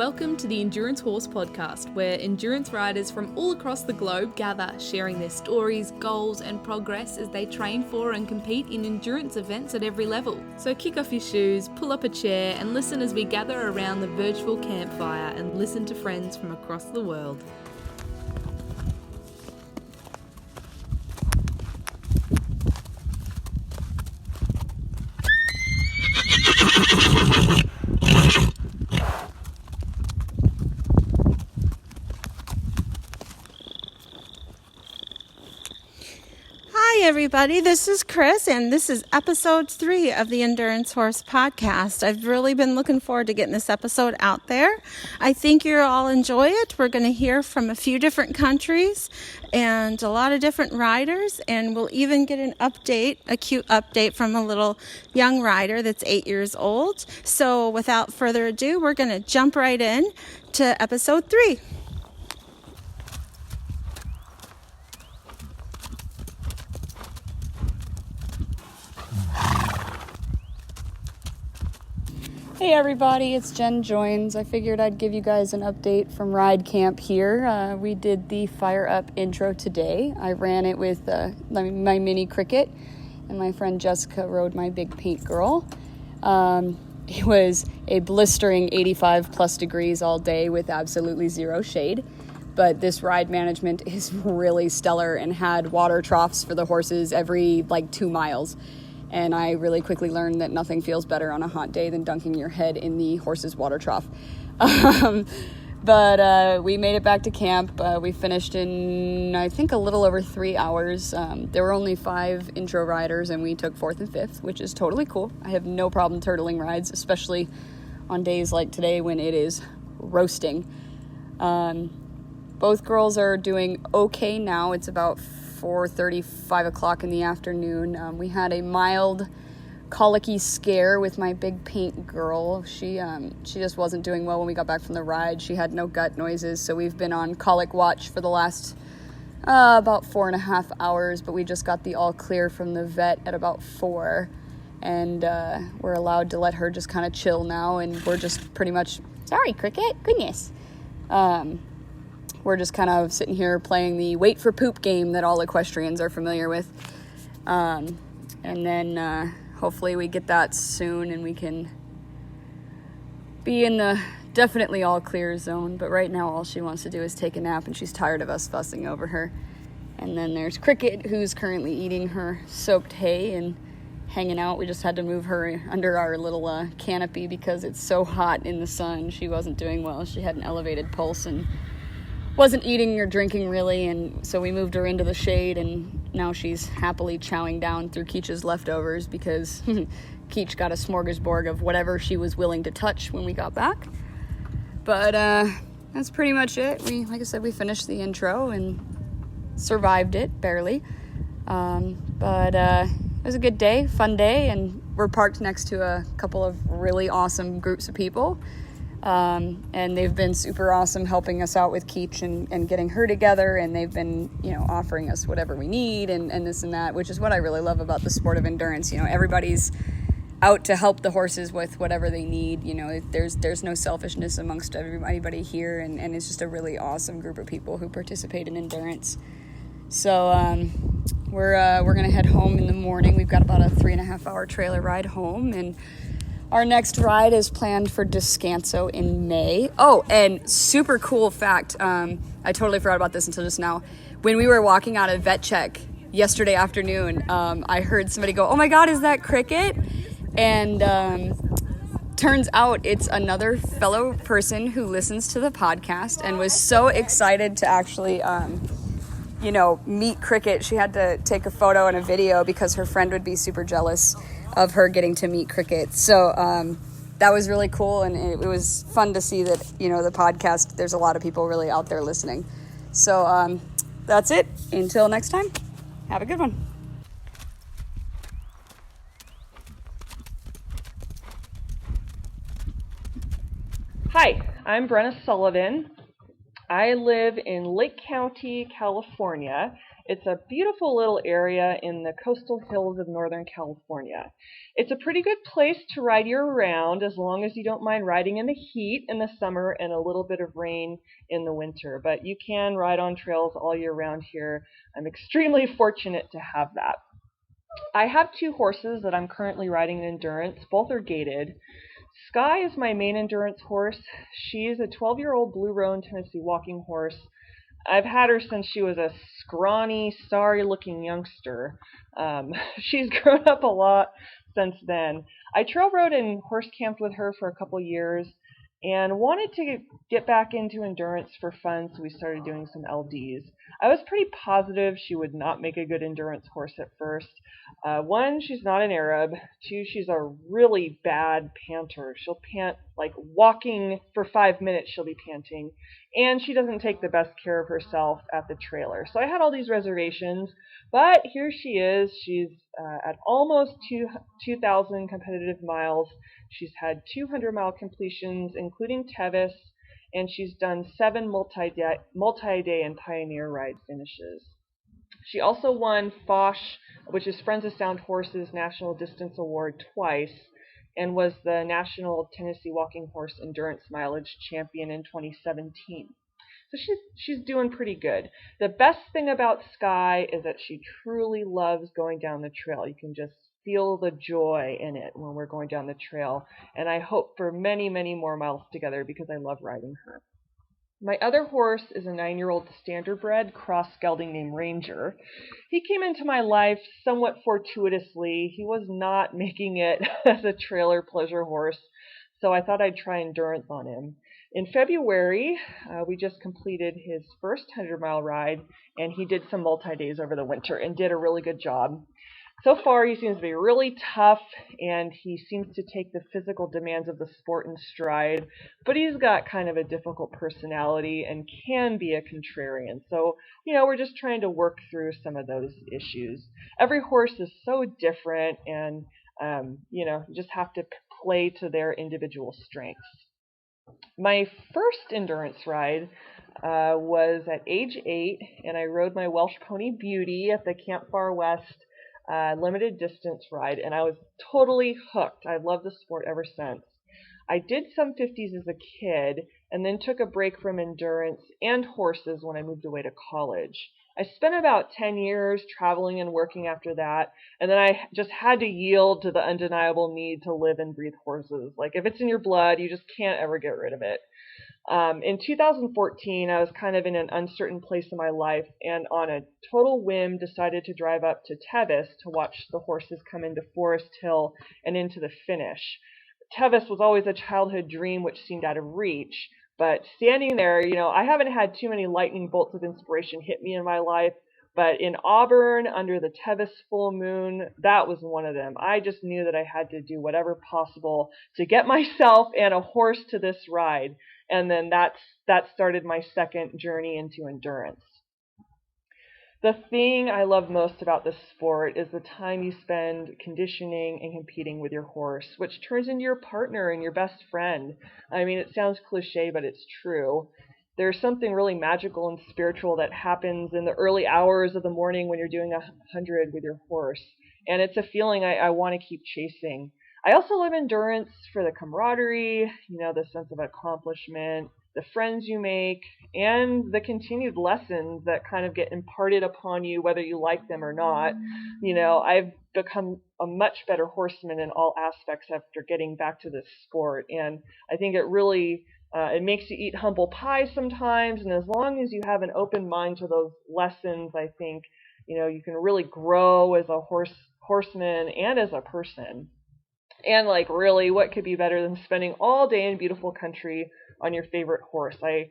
Welcome to the Endurance Horse Podcast, where endurance riders from all across the globe gather, sharing their stories, goals, and progress as they train for and compete in endurance events at every level. So kick off your shoes, pull up a chair, and listen as we gather around the virtual campfire and listen to friends from across the world. Hi everybody, this is Chris and this is episode 3 of the Endurance Horse Podcast. I've really been looking forward to getting this episode out there. I think you'll all enjoy it. We're going to hear from a few different countries and a lot of different riders, and we'll even get a cute update from a little young rider that's 8 years old. So without further ado, we're going to jump right in to episode 3. Hey everybody, it's Jen Joins. I figured I'd give you guys an update from ride camp here. We did the Fire Up intro today. I ran it with my mini Kricket, and my friend Jessica rode my big paint girl. It was a blistering 85 plus degrees all day with absolutely zero shade. But this ride management is really stellar and had water troughs for the horses every 2 miles. And I really quickly learned that nothing feels better on a hot day than dunking your head in the horse's water trough. But we made it back to camp. We finished in, I think, a little over 3 hours. There were only 5 intro riders, and we took 4th and 5th, which is totally cool. I have no problem turtling rides, especially on days like today when it is roasting. Both girls are doing okay now. It's about 4:30, 5 o'clock in the afternoon. We had a mild colicky scare with my big paint girl. She just wasn't doing well when we got back from the ride. She had no gut noises, so we've been on colic watch for the last about 4.5 hours, but we just got the all clear from the vet at about 4, and we're allowed to let her just kind of chill now, and we're just pretty much, sorry, Kricket, goodness. We're just kind of sitting here playing the wait for poop game that all equestrians are familiar with. And then hopefully we get that soon and we can be in the definitely all clear zone. But right now all she wants to do is take a nap, and she's tired of us fussing over her. And then there's Kricket, who's currently eating her soaked hay and hanging out. We just had to move her under our little canopy because it's so hot in the sun. She wasn't doing well. She had an elevated pulse and wasn't eating or drinking really, and so we moved her into the shade, and now she's happily chowing down through Keisha's leftovers because Keisha got a smorgasbord of whatever she was willing to touch when we got back. But that's pretty much it. Like I said, we finished the intro and survived it, barely. But it was a good day, fun day, and we're parked next to a couple of really awesome groups of people. And they've been super awesome helping us out with Keach and getting her together, and they've been, offering us whatever we need and this and that, which is what I really love about the sport of endurance. Everybody's out to help the horses with whatever they need. There's no selfishness amongst anybody here, and it's just a really awesome group of people who participate in endurance. So we're gonna head home in the morning. We've got about a 3.5 hour trailer ride home, and our next ride is planned for Descanso in May. Oh, and super cool fact, I totally forgot about this until just now. When we were walking out of vet check yesterday afternoon, I heard somebody go, "Oh my God, is that Kricket?" And turns out it's another fellow person who listens to the podcast and was so excited to actually meet Kricket. She had to take a photo and a video because her friend would be super jealous of her getting to meet Kricket. So that was really cool, and it was fun to see that, the podcast, there's a lot of people really out there listening. So that's it. Until next time, have a good one. Hi, I'm Brianna Sullivan. I live in Lake County, California, It's a beautiful little area in the coastal hills of Northern California. It's a pretty good place to ride year-round as long as you don't mind riding in the heat in the summer and a little bit of rain in the winter. But you can ride on trails all year round here. I'm extremely fortunate to have that. I have 2 horses that I'm currently riding in endurance. Both are gaited. Sky is my main endurance horse. She's a 12-year-old Blue Roan Tennessee walking horse. I've had her since she was a scrawny, sorry-looking youngster. She's grown up a lot since then. I trail rode and horse camped with her for a couple years and wanted to get back into endurance for fun, so we started doing some LDs. I was pretty positive she would not make a good endurance horse at first. 1, she's not an Arab. 2, she's a really bad panter. She'll pant, like walking for 5 minutes she'll be panting. And she doesn't take the best care of herself at the trailer. So I had all these reservations, but here she is. She's at almost 2,000 competitive miles. She's had 200-mile completions, including Tevis, and she's done 7 multi-day and Pioneer Ride finishes. She also won FOSH, which is Friends of Sound Horses National Distance Award, twice, and was the National Tennessee Walking Horse Endurance Mileage Champion in 2017. So she's doing pretty good. The best thing about Sky is that she truly loves going down the trail. You can just feel the joy in it when we're going down the trail, and I hope for many, many more miles together because I love riding her. My other horse is a 9-year-old standardbred cross gelding named Ranger. He came into my life somewhat fortuitously. He was not making it as a trailer pleasure horse, so I thought I'd try endurance on him. In February, we just completed his first 100-mile ride, and he did some multi-days over the winter and did a really good job. So far, he seems to be really tough, and he seems to take the physical demands of the sport in stride, but he's got kind of a difficult personality and can be a contrarian. So, we're just trying to work through some of those issues. Every horse is so different, and, you just have to play to their individual strengths. My first endurance ride was at age 8, and I rode my Welsh pony Beauty at the Camp Far West limited distance ride, and I was totally hooked. I've loved the sport ever since. I did some 50s as a kid and then took a break from endurance and horses when I moved away to college. I spent about 10 years traveling and working after that, and then I just had to yield to the undeniable need to live and breathe horses. Like, if it's in your blood, you just can't ever get rid of it. In 2014, I was kind of in an uncertain place in my life, and on a total whim decided to drive up to Tevis to watch the horses come into Forest Hill and into the finish. Tevis was always a childhood dream which seemed out of reach, but standing there, I haven't had too many lightning bolts of inspiration hit me in my life, but in Auburn, under the Tevis full moon, that was one of them. I just knew that I had to do whatever possible to get myself and a horse to this ride. And then that started my second journey into endurance. The thing I love most about this sport is the time you spend conditioning and competing with your horse, which turns into your partner and your best friend. I mean, it sounds cliche, but it's true. There's something really magical and spiritual that happens in the early hours of the morning when you're doing 100 with your horse. And it's a feeling I want to keep chasing. I also love endurance for the camaraderie, the sense of accomplishment, the friends you make, and the continued lessons that kind of get imparted upon you, whether you like them or not. I've become a much better horseman in all aspects after getting back to this sport. And I think it really, it makes you eat humble pie sometimes. And as long as you have an open mind to those lessons, I think, you can really grow as a horseman and as a person. And really, what could be better than spending all day in beautiful country on your favorite horse? I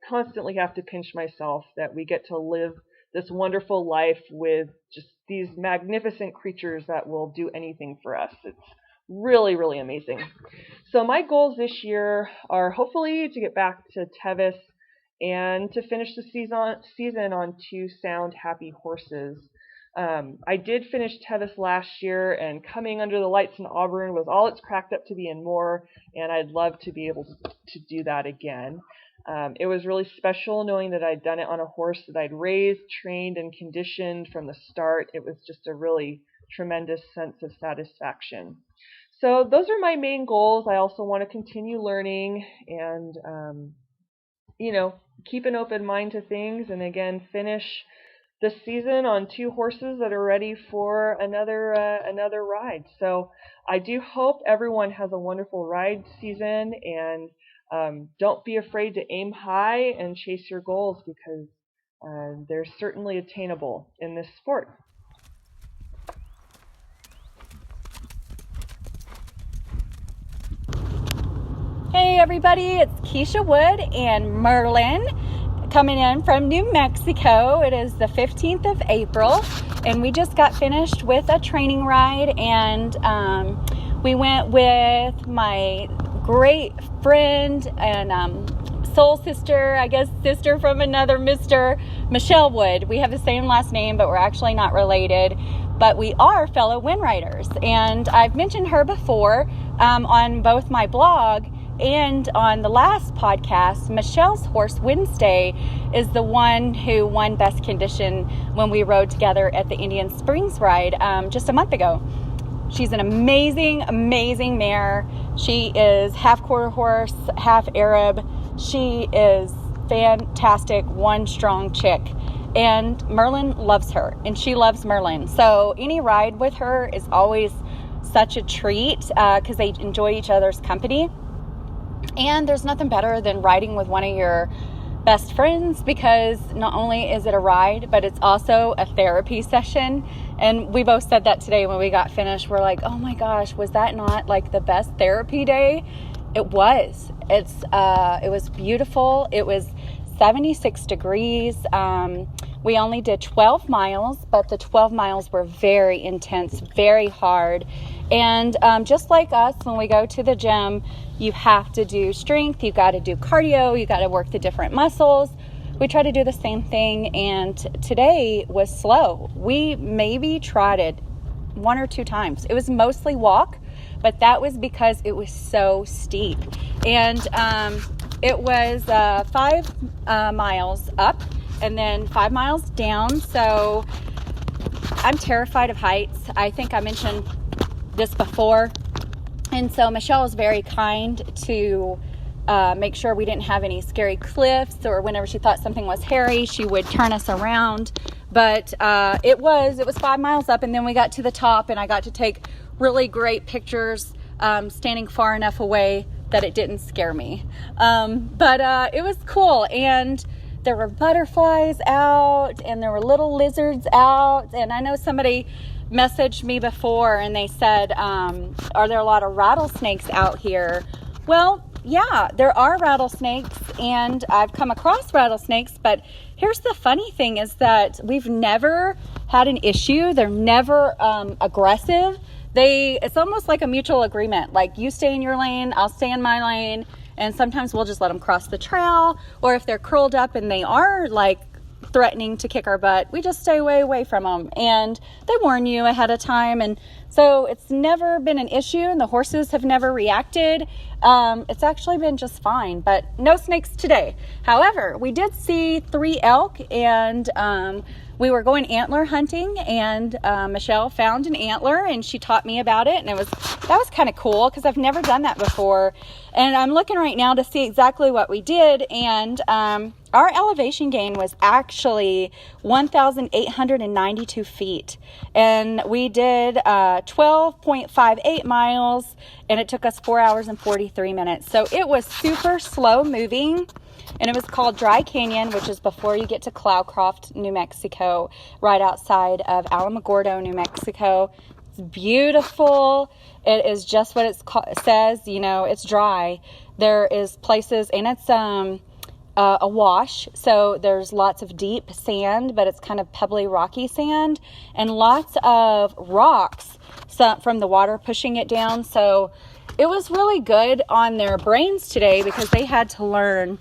constantly have to pinch myself that we get to live this wonderful life with just these magnificent creatures that will do anything for us. It's really, really amazing. So my goals this year are hopefully to get back to Tevis and to finish the season on 2 sound, happy horses. I did finish Tevis last year, and coming under the lights in Auburn was all it's cracked up to be and more, and I'd love to be able to do that again. It was really special knowing that I'd done it on a horse that I'd raised, trained, and conditioned from the start. It was just a really tremendous sense of satisfaction. So those are my main goals. I also want to continue learning and, keep an open mind to things, and again, finish this season on 2 horses that are ready for another ride. So I do hope everyone has a wonderful ride season, and don't be afraid to aim high and chase your goals, because they're certainly attainable in this sport. Hey everybody, it's Keisha Wood and Merlin coming in from New Mexico. It is the 15th of April, and we just got finished with a training ride, and we went with my great friend and soul sister, I guess sister from another Mr. Michelle Wood. We have the same last name, but we're actually not related, but we are fellow wind riders, and I've mentioned her before on both my blog and on the last podcast. Michelle's horse, Wednesday, is the one who won best condition when we rode together at the Indian Springs ride just a month ago. She's an amazing, amazing mare. She is half quarter horse, half Arab. She is fantastic, one strong chick. And Merlin loves her, and she loves Merlin. So any ride with her is always such a treat because they enjoy each other's company. And there's nothing better than riding with one of your best friends, because not only is it a ride, but it's also a therapy session. And we both said that today when we got finished. We're like, oh my gosh, was that not like the best therapy day? It was. It was beautiful. It was 76 degrees. We only did 12 miles, but the 12 miles were very intense, very hard. And just like us, when we go to the gym, you have to do strength, you got to do cardio, you got to work the different muscles. We try to do the same thing, and today was slow. We maybe trotted 1 or 2 times. It was mostly walk, but that was because it was so steep. And it was 5 miles up and then 5 miles down. So I'm terrified of heights. I think I mentioned this before. And so Michelle was very kind to make sure we didn't have any scary cliffs, or whenever she thought something was hairy, she would turn us around. But it was 5 miles up, and then we got to the top, and I got to take really great pictures standing far enough away that it didn't scare me. But it was cool, and there were butterflies out, and there were little lizards out, and I know somebody messaged me before and they said, are there a lot of rattlesnakes out here? Well, yeah, there are rattlesnakes, and I've come across rattlesnakes, but here's the funny thing is that we've never had an issue. They're never aggressive. It's almost like a mutual agreement. Like, you stay in your lane, I'll stay in my lane, and sometimes we'll just let them cross the trail, or if they're curled up and they are like threatening to kick our butt, we just stay way away from them, and they warn you ahead of time. And so it's never been an issue, and the horses have never reacted. It's actually been just fine, but no snakes today. However, we did see 3 elk, and we were going antler hunting, and Michelle found an antler, and she taught me about it, and that was kind of cool because I've never done that before. And I'm looking right now to see exactly what we did, and our elevation gain was actually 1,892 feet, and we did 12.58 miles, and it took us 4 hours and 43 minutes. So it was super slow moving, and it was called Dry Canyon, which is before you get to Cloudcroft, New Mexico, right outside of Alamogordo, New Mexico. It's beautiful. It is just what it says. It's dry. There is places, and it's a wash, so there's lots of deep sand, but it's kind of pebbly, rocky sand, and lots of rocks from the water pushing it down. So it was really good on their brains today because they had to learn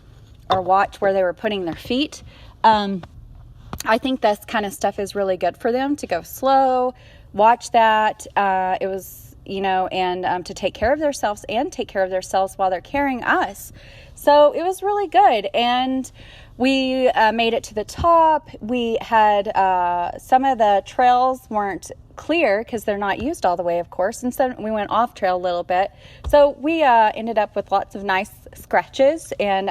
or watch where they were putting their feet. I think this kind of stuff is really good for them to go slow, watch that. It was and to take care of themselves while they're carrying us. So it was really good. And we made it to the top. We had some of the trails weren't clear because they're not used all the way, of course. And so we went off trail a little bit. So we ended up with lots of nice scratches. And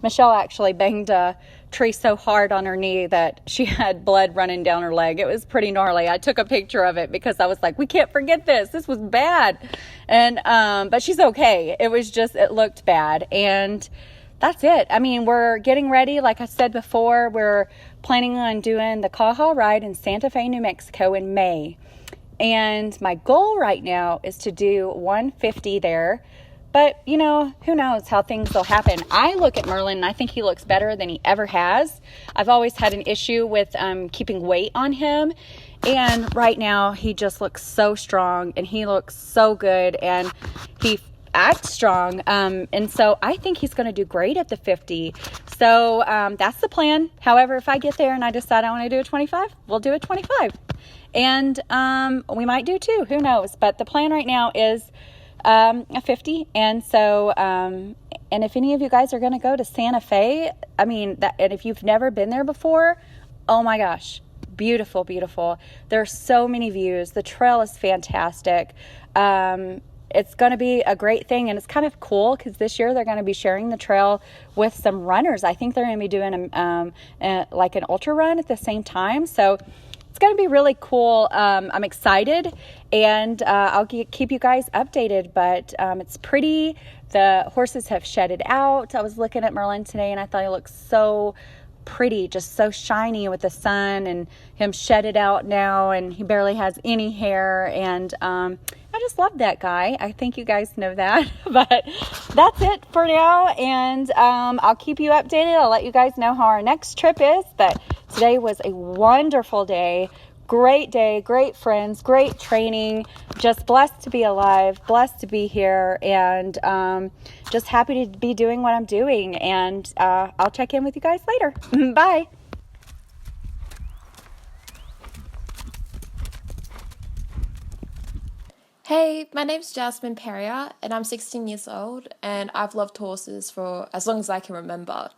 Michelle actually banged a tree so hard on her knee that she had blood running down her leg. It was pretty gnarly. I took a picture of it because I was like, we can't forget this. This was bad. And but she's okay. It looked bad. And that's it. I mean, we're getting ready. Like I said before, we're planning on doing the Caja ride in Santa Fe, New Mexico in May. And my goal right now is to do 150 there. But, who knows how things will happen. I look at Merlin and I think he looks better than he ever has. I've always had an issue with keeping weight on him. And right now he just looks so strong and he looks so good and he acts strong. And so I think he's going to do great at the 50. So that's the plan. However, if I get there and I decide I want to do a 25, we'll do a 25. And we might do two. Who knows? But the plan right now is a 50. And so, and if any of you guys are going to go to Santa Fe, and if you've never been there before, oh my gosh, beautiful, beautiful. There are so many views. The trail is fantastic. It's going to be a great thing. And it's kind of cool because this year they're going to be sharing the trail with some runners. I think they're going to be doing like an ultra run at the same time. So it's going to be really cool. I'm excited and I'll keep you guys updated, but it's pretty. The horses have shedded out. I was looking at Merlin today and I thought he looked so pretty, just so shiny with the sun, and him shedded out now and he barely has any hair. And I just love that guy. I think you guys know that, but that's it for now. And I'll keep you updated. I'll let you guys know how our next trip is. But today was a wonderful day, great friends, great training, just blessed to be alive, blessed to be here, and just happy to be doing what I'm doing. And I'll check in with you guys later. Bye. Hey, my name's Jasmine Perrier and I'm 16 years old and I've loved horses for as long as I can remember.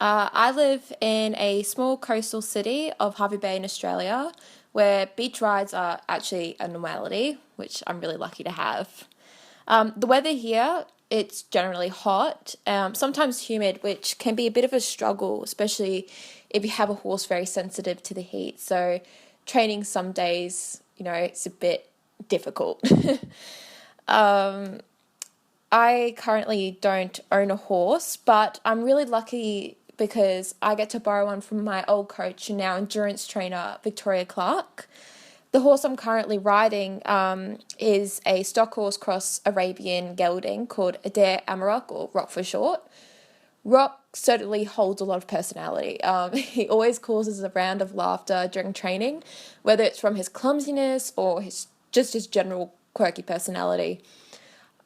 I live in a small coastal city of Hervey Bay in Australia where beach rides are actually a normality, which I'm really lucky to have. The weather here, it's generally hot, sometimes humid, which can be a bit of a struggle, especially if you have a horse very sensitive to the heat. So training some days, it's a bit difficult. I currently don't own a horse, but I'm really lucky because I get to borrow one from my old coach and now endurance trainer, Victoria Clark. The horse I'm currently riding is a stock horse cross Arabian gelding called Adair Amarok, or Rock for short. Rock certainly holds a lot of personality. He always causes a round of laughter during training, whether it's from his clumsiness or his general quirky personality.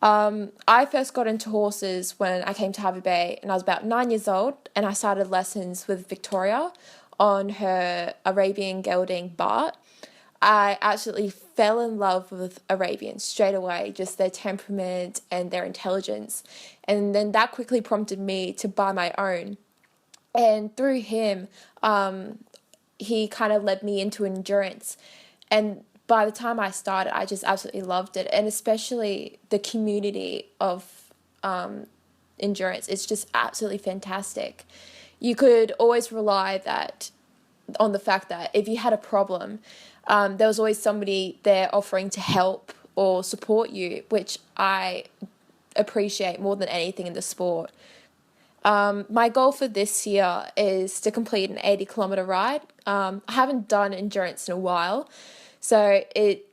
I first got into horses when I came to Hervey Bay and I was about 9 years old, and I started lessons with Victoria on her Arabian gelding Bart. I absolutely fell in love with Arabians straight away, just their temperament and their intelligence. And then that quickly prompted me to buy my own. And through him, he kind of led me into endurance. And by the time I started, I just absolutely loved it. And especially the community of endurance. It's just absolutely fantastic. You could always rely on the fact that if you had a problem, there was always somebody there offering to help or support you, which I appreciate more than anything in the sport. My goal for this year is to complete an 80-kilometer ride. I haven't done endurance in a while, so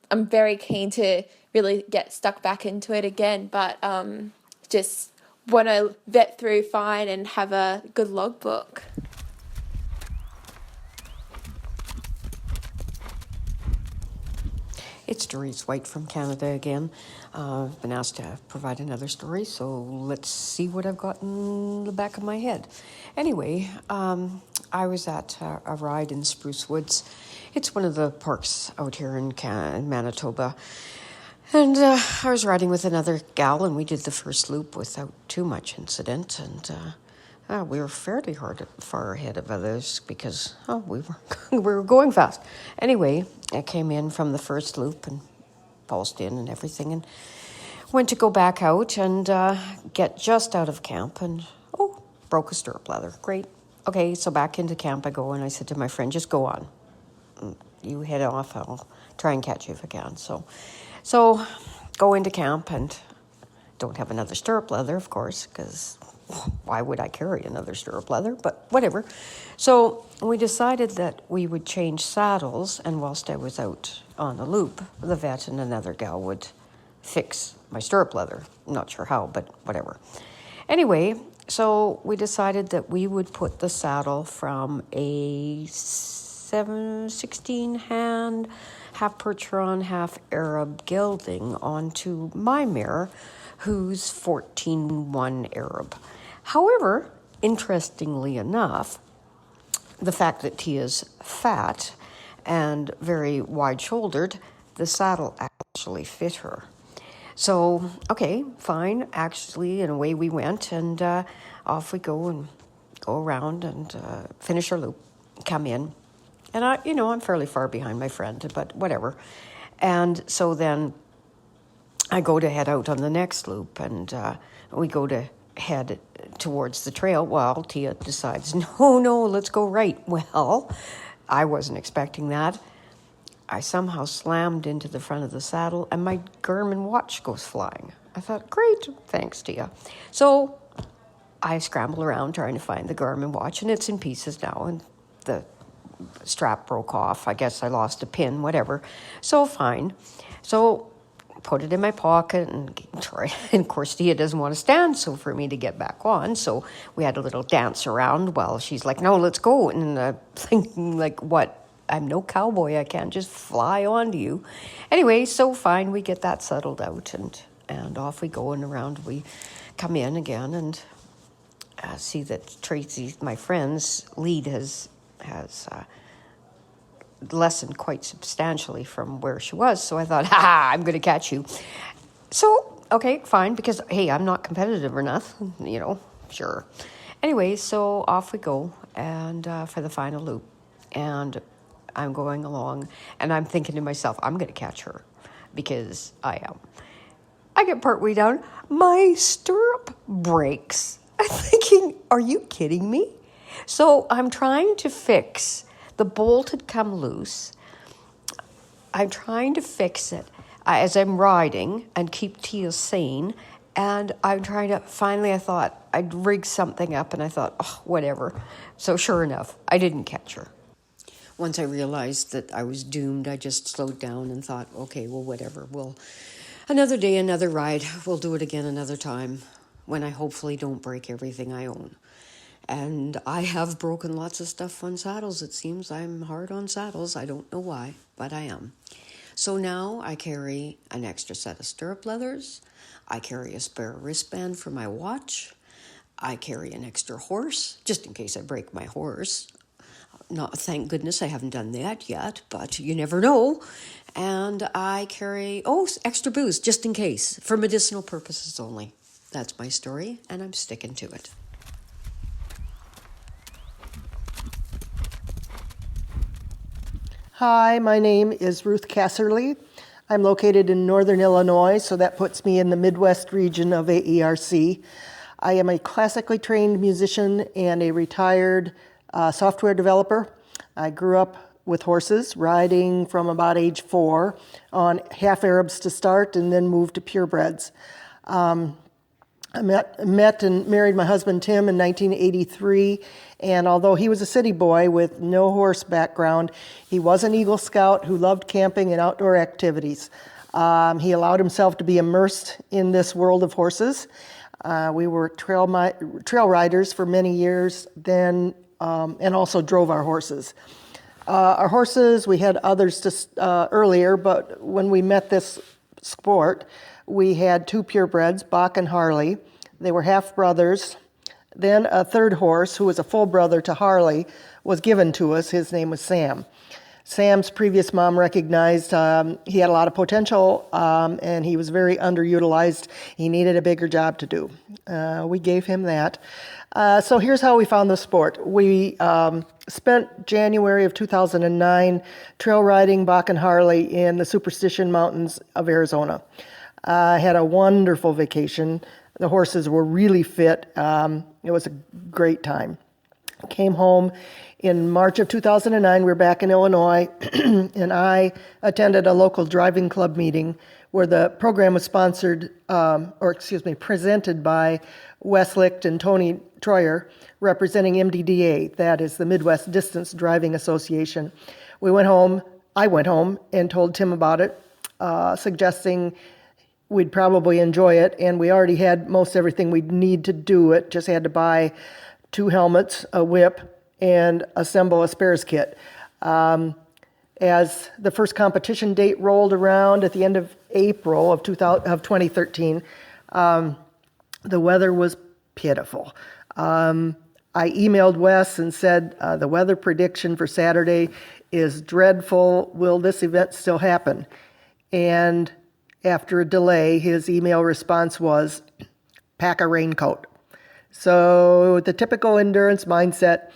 I'm very keen to really get stuck back into it again, but just want to vet through fine and have a good logbook. It's Darice Whyte from Canada again. I've been asked to provide another story, so let's see what I've got in the back of my head. Anyway, I was at a ride in Spruce Woods. It's one of the parks out here in Manitoba. And I was riding with another gal, and we did the first loop without too much incident. And we were fairly far ahead of others because we were we were going fast. Anyway, I came in from the first loop and pulsed in and everything, and went to go back out and get just out of camp, and broke a stirrup leather. Great. Okay, so back into camp I go, and I said to my friend, just go on. You head off, I'll try and catch you if I can. So go into camp and don't have another stirrup leather, of course, because why would I carry another stirrup leather? But whatever. So we decided that we would change saddles, and whilst I was out on the loop, the vet and another gal would fix my stirrup leather. I'm not sure how, but whatever. Anyway, so we decided that we would put the saddle from a 16 hand, half Percheron, half Arab gelding onto my mare, who's 14-1 Arab. However, interestingly enough, the fact that Tia's fat and very wide-shouldered, the saddle actually fit her. So, okay, fine, actually, and away we went, and off we go and go around and finish our loop, come in. And I'm fairly far behind my friend, but whatever. And so then I go to head out on the next loop, and we go to head towards the trail. Well, Tia decides, no, let's go right. Well, I wasn't expecting that. I somehow slammed into the front of the saddle, and my Garmin watch goes flying. I thought, great, thanks, Tia. So I scramble around trying to find the Garmin watch, and it's in pieces now, and the strap broke off. I guess I lost a pin, whatever. So fine. So put it in my pocket and try. And of course, Tia doesn't want to stand so for me to get back on. So we had a little dance around while she's like, no, let's go. And thinking like, what? I'm no cowboy. I can't just fly onto you. Anyway, so fine. We get that settled out, and off we go, and around we come in again, and see that Tracy, my friend's lead has lessened quite substantially from where she was. So I thought, I'm going to catch you. So, okay, fine, because, hey, I'm not competitive or nothing, sure. Anyway, so off we go, and for the final loop. And I'm going along, and I'm thinking to myself, I'm going to catch her, because I am. I get partway down, my stirrup breaks. I'm thinking, are you kidding me? So I'm trying to fix, the bolt had come loose. I'm trying to fix it as I'm riding and keep Tia sane. And I'm trying to, finally I thought I'd rig something up, and I thought, whatever. So sure enough, I didn't catch her. Once I realized that I was doomed, I just slowed down and thought, okay, well, whatever. Another day, another ride. We'll do it again another time when I hopefully don't break everything I own. And I have broken lots of stuff on saddles. It seems I'm hard on saddles. I don't know why, but I am. So now I carry an extra set of stirrup leathers. I carry a spare wristband for my watch. I carry an extra horse, just in case I break my horse. Thank goodness I haven't done that yet, but you never know. And I carry, extra booze, just in case, for medicinal purposes only. That's my story, and I'm sticking to it. Hi, my name is Ruth Casserly. I'm located in northern Illinois, so that puts me in the Midwest region of AERC. I am a classically trained musician and a retired software developer. I grew up with horses, riding from about age 4 on half Arabs to start, and then moved to purebreds. I met and married my husband Tim in 1983, and although he was a city boy with no horse background, he was an Eagle Scout who loved camping and outdoor activities. He allowed himself to be immersed in this world of horses. We were trail riders for many years then, and also drove our horses. Our horses, we had others earlier, but when we met this sport, we had 2 purebreds, Bach and Harley. They were half brothers. Then a third horse, who was a full brother to Harley, was given to us. His name was Sam. Sam's previous mom recognized he had a lot of potential, and he was very underutilized. He needed a bigger job to do. We gave him that. So here's how we found the sport. We spent January of 2009 trail riding Bach and Harley in the Superstition Mountains of Arizona. Had a wonderful vacation. The horses were really fit. It was a great time. Came home in March of 2009. We were back in Illinois, and I attended a local driving club meeting where the program was presented by Wes Licht and Tony Troyer, representing MDDA, that is the Midwest Distance Driving Association. I went home and told Tim about it, suggesting we'd probably enjoy it, and we already had most everything we'd need to do it, just had to buy 2 helmets, a whip, and assemble a spares kit. As the first competition date rolled around at the end of April of 2013, the weather was pitiful. I emailed Wes and said, the weather prediction for Saturday is dreadful. Will this event still happen? And after a delay, his email response was, pack a raincoat. So the typical endurance mindset,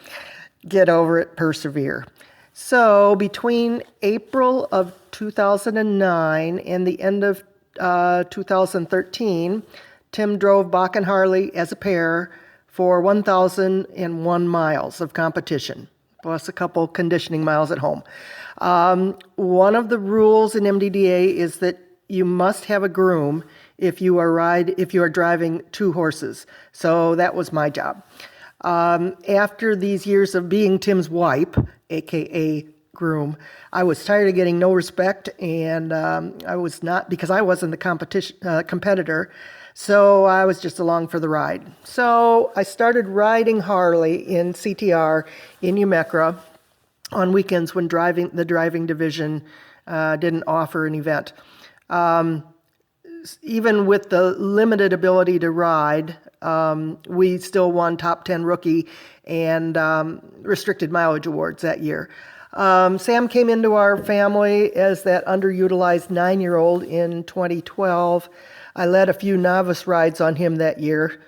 get over it, persevere. So between April of 2009 and the end of 2013, Tim drove Bach and Harley as a pair for 1,001 miles of competition, plus a couple conditioning miles at home. One of the rules in MDDA is that you must have a groom if you are driving 2 horses. So that was my job. After these years of being Tim's wipe, aka groom, I was tired of getting no respect, and I was not, because I wasn't the competitor, so I was just along for the ride. So I started riding Harley in CTR in Umekra on weekends when the driving division didn't offer an event. Even with the limited ability to ride, we still won top 10 rookie and restricted mileage awards that year. Sam came into our family as that underutilized 9-year-old in 2012. I led a few novice rides on him that year.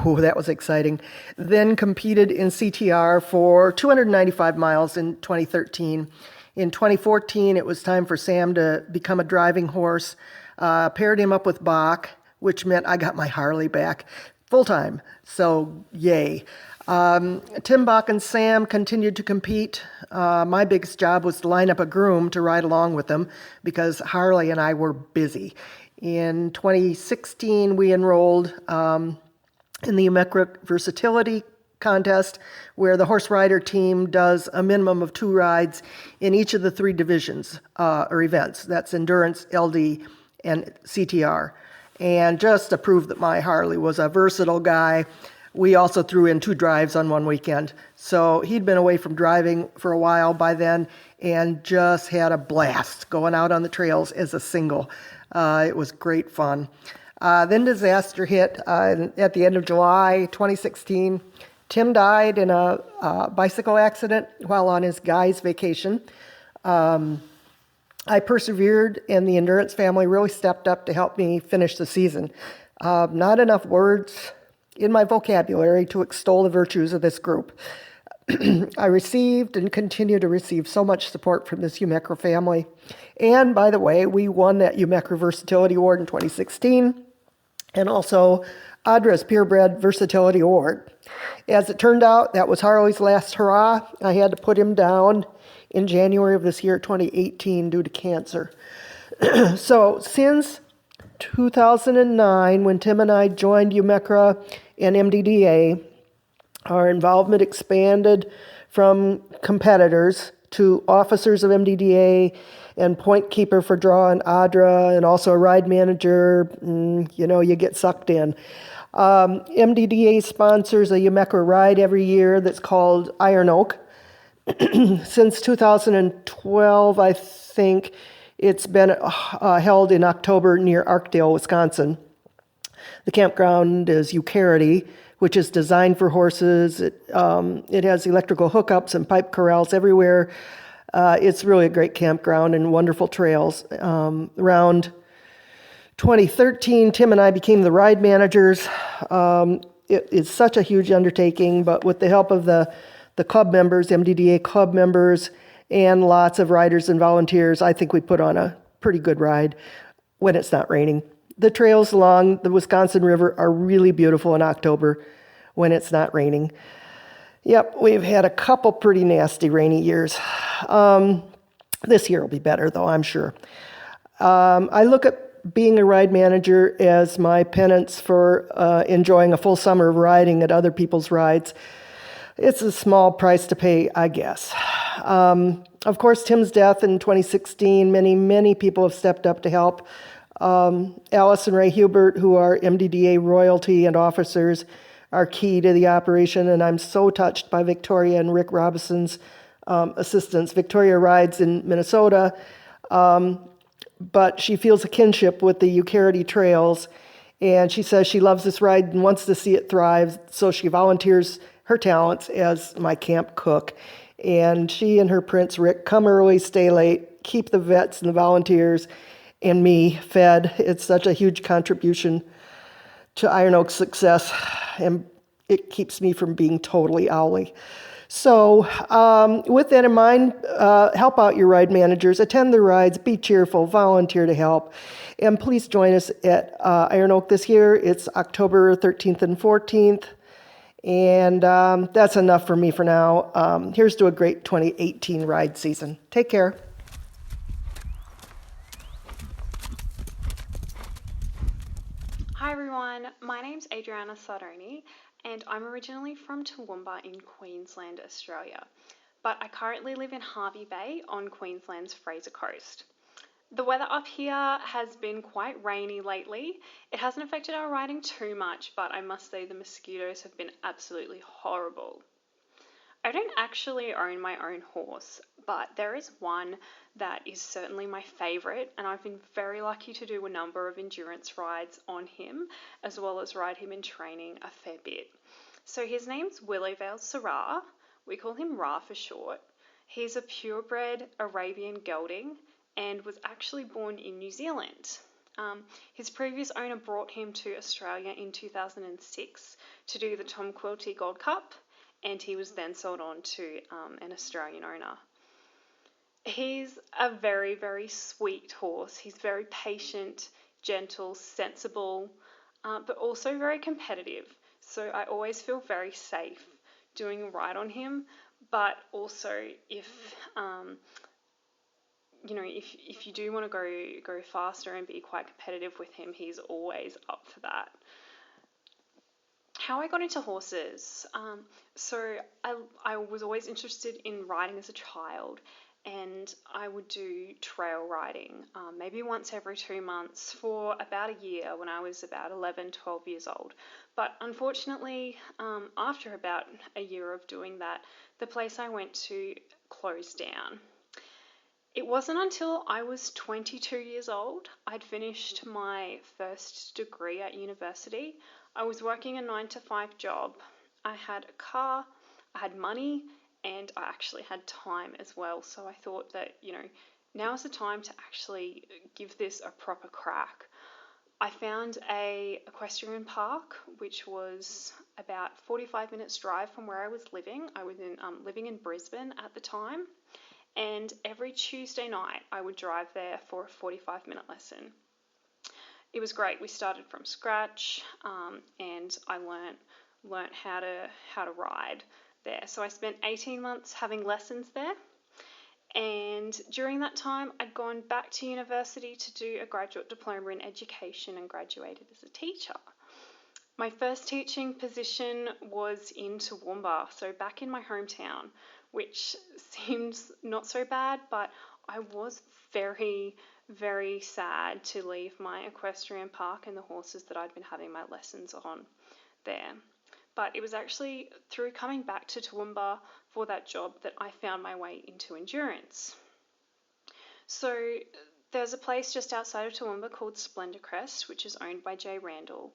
Ooh, that was exciting. Then competed in CTR for 295 miles in 2013. In 2014, it was time for Sam to become a driving horse. Paired him up with Bach, which meant I got my Harley back full-time, so yay. Tim, Bach, and Sam continued to compete. My biggest job was to line up a groom to ride along with them because Harley and I were busy. In 2016, we enrolled in the Umekra Versatility Contest, where the horse rider team does a minimum of 2 rides in each of the 3 divisions or events. That's endurance, LD, and CTR. And just to prove that my Harley was a versatile guy, we also threw in 2 drives on one weekend. So he'd been away from driving for a while by then and just had a blast going out on the trails as a single. It was great fun. Then disaster hit at the end of July 2016. Tim died in a bicycle accident while on his guy's vacation. I persevered, and the endurance family really stepped up to help me finish the season. Not enough words in my vocabulary to extol the virtues of this group. I received and continue to receive so much support from this Umekra family. And by the way, we won that Umekra Versatility Award in 2016, and also Audra's Purebred Versatility Award. As it turned out, that was Harley's last hurrah. I had to put him down in January of this year, 2018, due to cancer. So since 2009, when Tim and I joined Umekra and MDDA, our involvement expanded from competitors to officers of MDDA and point keeper for Draw and Audra, and also a ride manager. You get sucked in. MDDA sponsors a Umekra ride every year that's called Iron Oak. Since 2012, I think it's been held in October near Arkdale, Wisconsin. The campground is Eukarity, which is designed for horses. It has electrical hookups and pipe corrals everywhere. It's really a great campground and wonderful trails. Around 2013, Tim and I became the ride managers. It is such a huge undertaking, but with the help of the club members, MDDA club members, and lots of riders and volunteers, I think we put on a pretty good ride when it's not raining. The trails along the Wisconsin River are really beautiful in October when it's not raining. Yep, we've had a couple pretty nasty rainy years. This year will be better, though, I'm sure. I look at being a ride manager as my penance for enjoying a full summer of riding at other people's rides. It's a small price to pay, I guess. Of course, Tim's death in 2016, many people have stepped up to help. Alice and Ray Hubert, who are MDDA royalty and officers, are key to the operation, and I'm so touched by Victoria and Rick Robinson's assistance. Victoria rides in Minnesota, but she feels a kinship with the Eukarity Trails, and she says she loves this ride and wants to see it thrive, so she volunteers her talents as my camp cook. And she and her prince, Rick, come early, stay late, keep the vets and the volunteers and me fed. It's such a huge contribution to Iron Oak's success, and it keeps me from being totally owly. So with that in mind, help out your ride managers, attend the rides, be cheerful, volunteer to help, and please join us at Iron Oak this year. It's October 13th and 14th, and that's enough for me for now. Here's to a great 2018 ride season. Take care. Hi everyone, my name's Brianna Sullivan and I'm originally from Toowoomba in Queensland, Australia, but I currently live in Hervey Bay on Queensland's Fraser Coast. The weather up here has been quite rainy lately. It hasn't affected our riding too much, but I must say the mosquitoes have been absolutely horrible. I don't actually own my own horse, but there is one that is certainly my favourite, and I've been very lucky to do a number of endurance rides on him, as well as ride him in training a fair bit. So his name's Willowvale Syrah. We call him Ra for short. He's a purebred Arabian gelding and was actually born in New Zealand. His previous owner brought him to Australia in 2006 to do the Tom Quilty Gold Cup, and he was then sold on to an Australian owner. He's a very, very sweet horse. He's very patient, gentle, sensible, but also very competitive. So I always feel very safe doing a ride on him, but also if you do want to go faster and be quite competitive with him, he's always up for that. How I got into horses. So I was always interested in riding as a child, and I would do trail riding maybe once every 2 months for about a year when I was about 11, 12 years old. But unfortunately, after about a year of doing that, the place I went to closed down. It wasn't until I was 22 years old, I'd finished my first degree at university. I was working a 9-to-5 job. I had a car, I had money, and I actually had time as well. So I thought that, now's the time to actually give this a proper crack. I found a equestrian park, which was about 45 minutes drive from where I was living. I was living in Brisbane at the time. And every Tuesday night I would drive there for a 45-minute lesson. It was great. We started from scratch, and I learnt how to ride there. So I spent 18 months having lessons there, and during that time I'd gone back to university to do a graduate diploma in education and graduated as a teacher. My first teaching position was in Toowoomba, so back in my hometown, which seems not so bad, but I was very, very sad to leave my equestrian park and the horses that I'd been having my lessons on there. But it was actually through coming back to Toowoomba for that job that I found my way into endurance. So there's a place just outside of Toowoomba called Splendor Crest, which is owned by Jay Randall.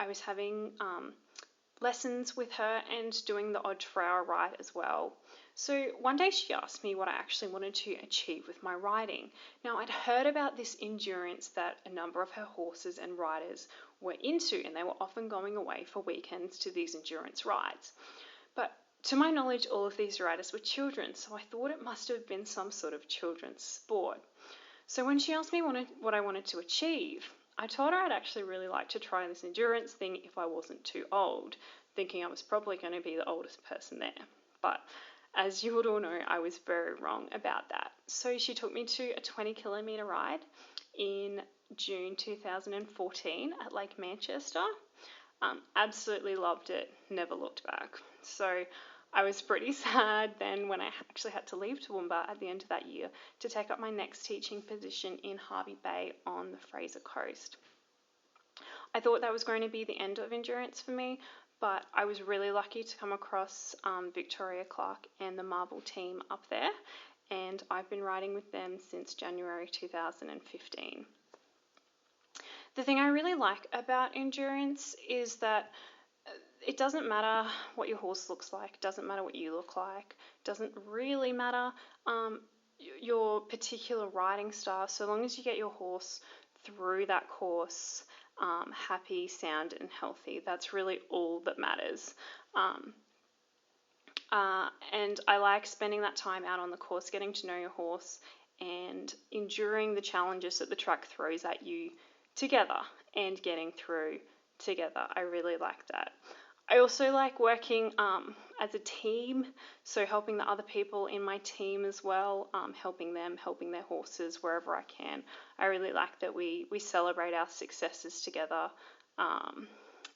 I was having lessons with her and doing the odd trail ride as well. So one day she asked me what I actually wanted to achieve with my riding. Now, I'd heard about this endurance that a number of her horses and riders were into, and they were often going away for weekends to these endurance rides. But to my knowledge, all of these riders were children, so I thought it must have been some sort of children's sport. So when she asked me what I wanted to achieve, I told her I'd actually really like to try this endurance thing if I wasn't too old, thinking I was probably going to be the oldest person there. But as you would all know, I was very wrong about that. So she took me to a 20-kilometre ride in June 2014 at Lake Manchester. Absolutely loved it, never looked back. So I was pretty sad then when I actually had to leave Toowoomba at the end of that year to take up my next teaching position in Hervey Bay on the Fraser Coast. I thought that was going to be the end of endurance for me, but I was really lucky to come across Victoria Clark and the Marvel team up there, and I've been riding with them since January 2015. The thing I really like about endurance is that it doesn't matter what your horse looks like, it doesn't matter what you look like, it doesn't really matter your particular riding style, so long as you get your horse through that course happy, sound and healthy. That's really all that matters. And I like spending that time out on the course, getting to know your horse and enduring the challenges that the track throws at you together and getting through together. I really like that. I also like working as a team, so helping the other people in my team as well, helping them, helping their horses wherever I can. I really like that we celebrate our successes together,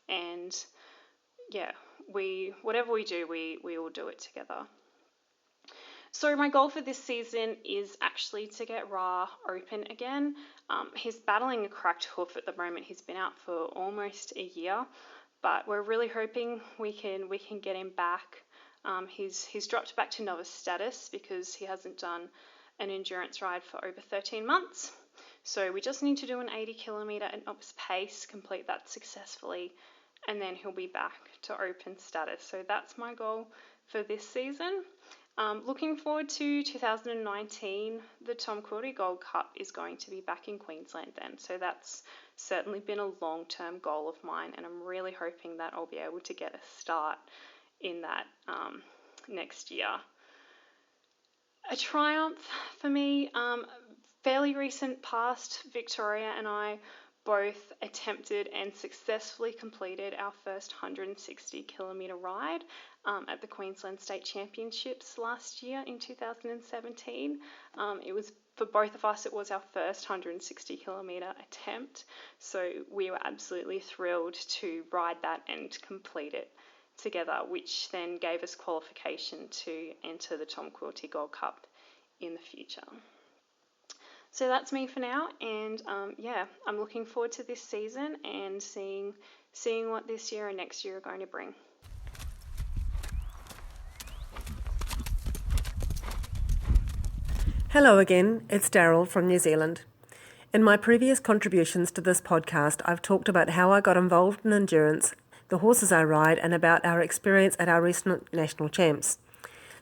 and yeah, whatever we do, we all do it together. So my goal for this season is actually to get Ra open again. He's battling a cracked hoof at the moment. He's been out for almost a year, but we're really hoping we can get him back. He's dropped back to novice status because he hasn't done an endurance ride for over 13 months. So we just need to do an 80-kilometre at novice pace, complete that successfully, and then he'll be back to open status. So that's my goal for this season. Looking forward to 2019, the Tom Quilty Gold Cup is going to be back in Queensland then, so that's certainly been a long-term goal of mine, and I'm really hoping that I'll be able to get a start in that next year. A triumph for me, fairly recent past, Victoria and I both attempted and successfully completed our first 160-kilometre ride at the Queensland State Championships last year in 2017. It was, for both of us, it was our first 160-kilometre attempt, so we were absolutely thrilled to ride that and complete it together, which then gave us qualification to enter the Tom Quilty Gold Cup in the future. So that's me for now, and I'm looking forward to this season and seeing what this year and next year are going to bring. Hello again, it's Daryl from New Zealand. In my previous contributions to this podcast, I've talked about how I got involved in endurance, the horses I ride, and about our experience at our recent national champs.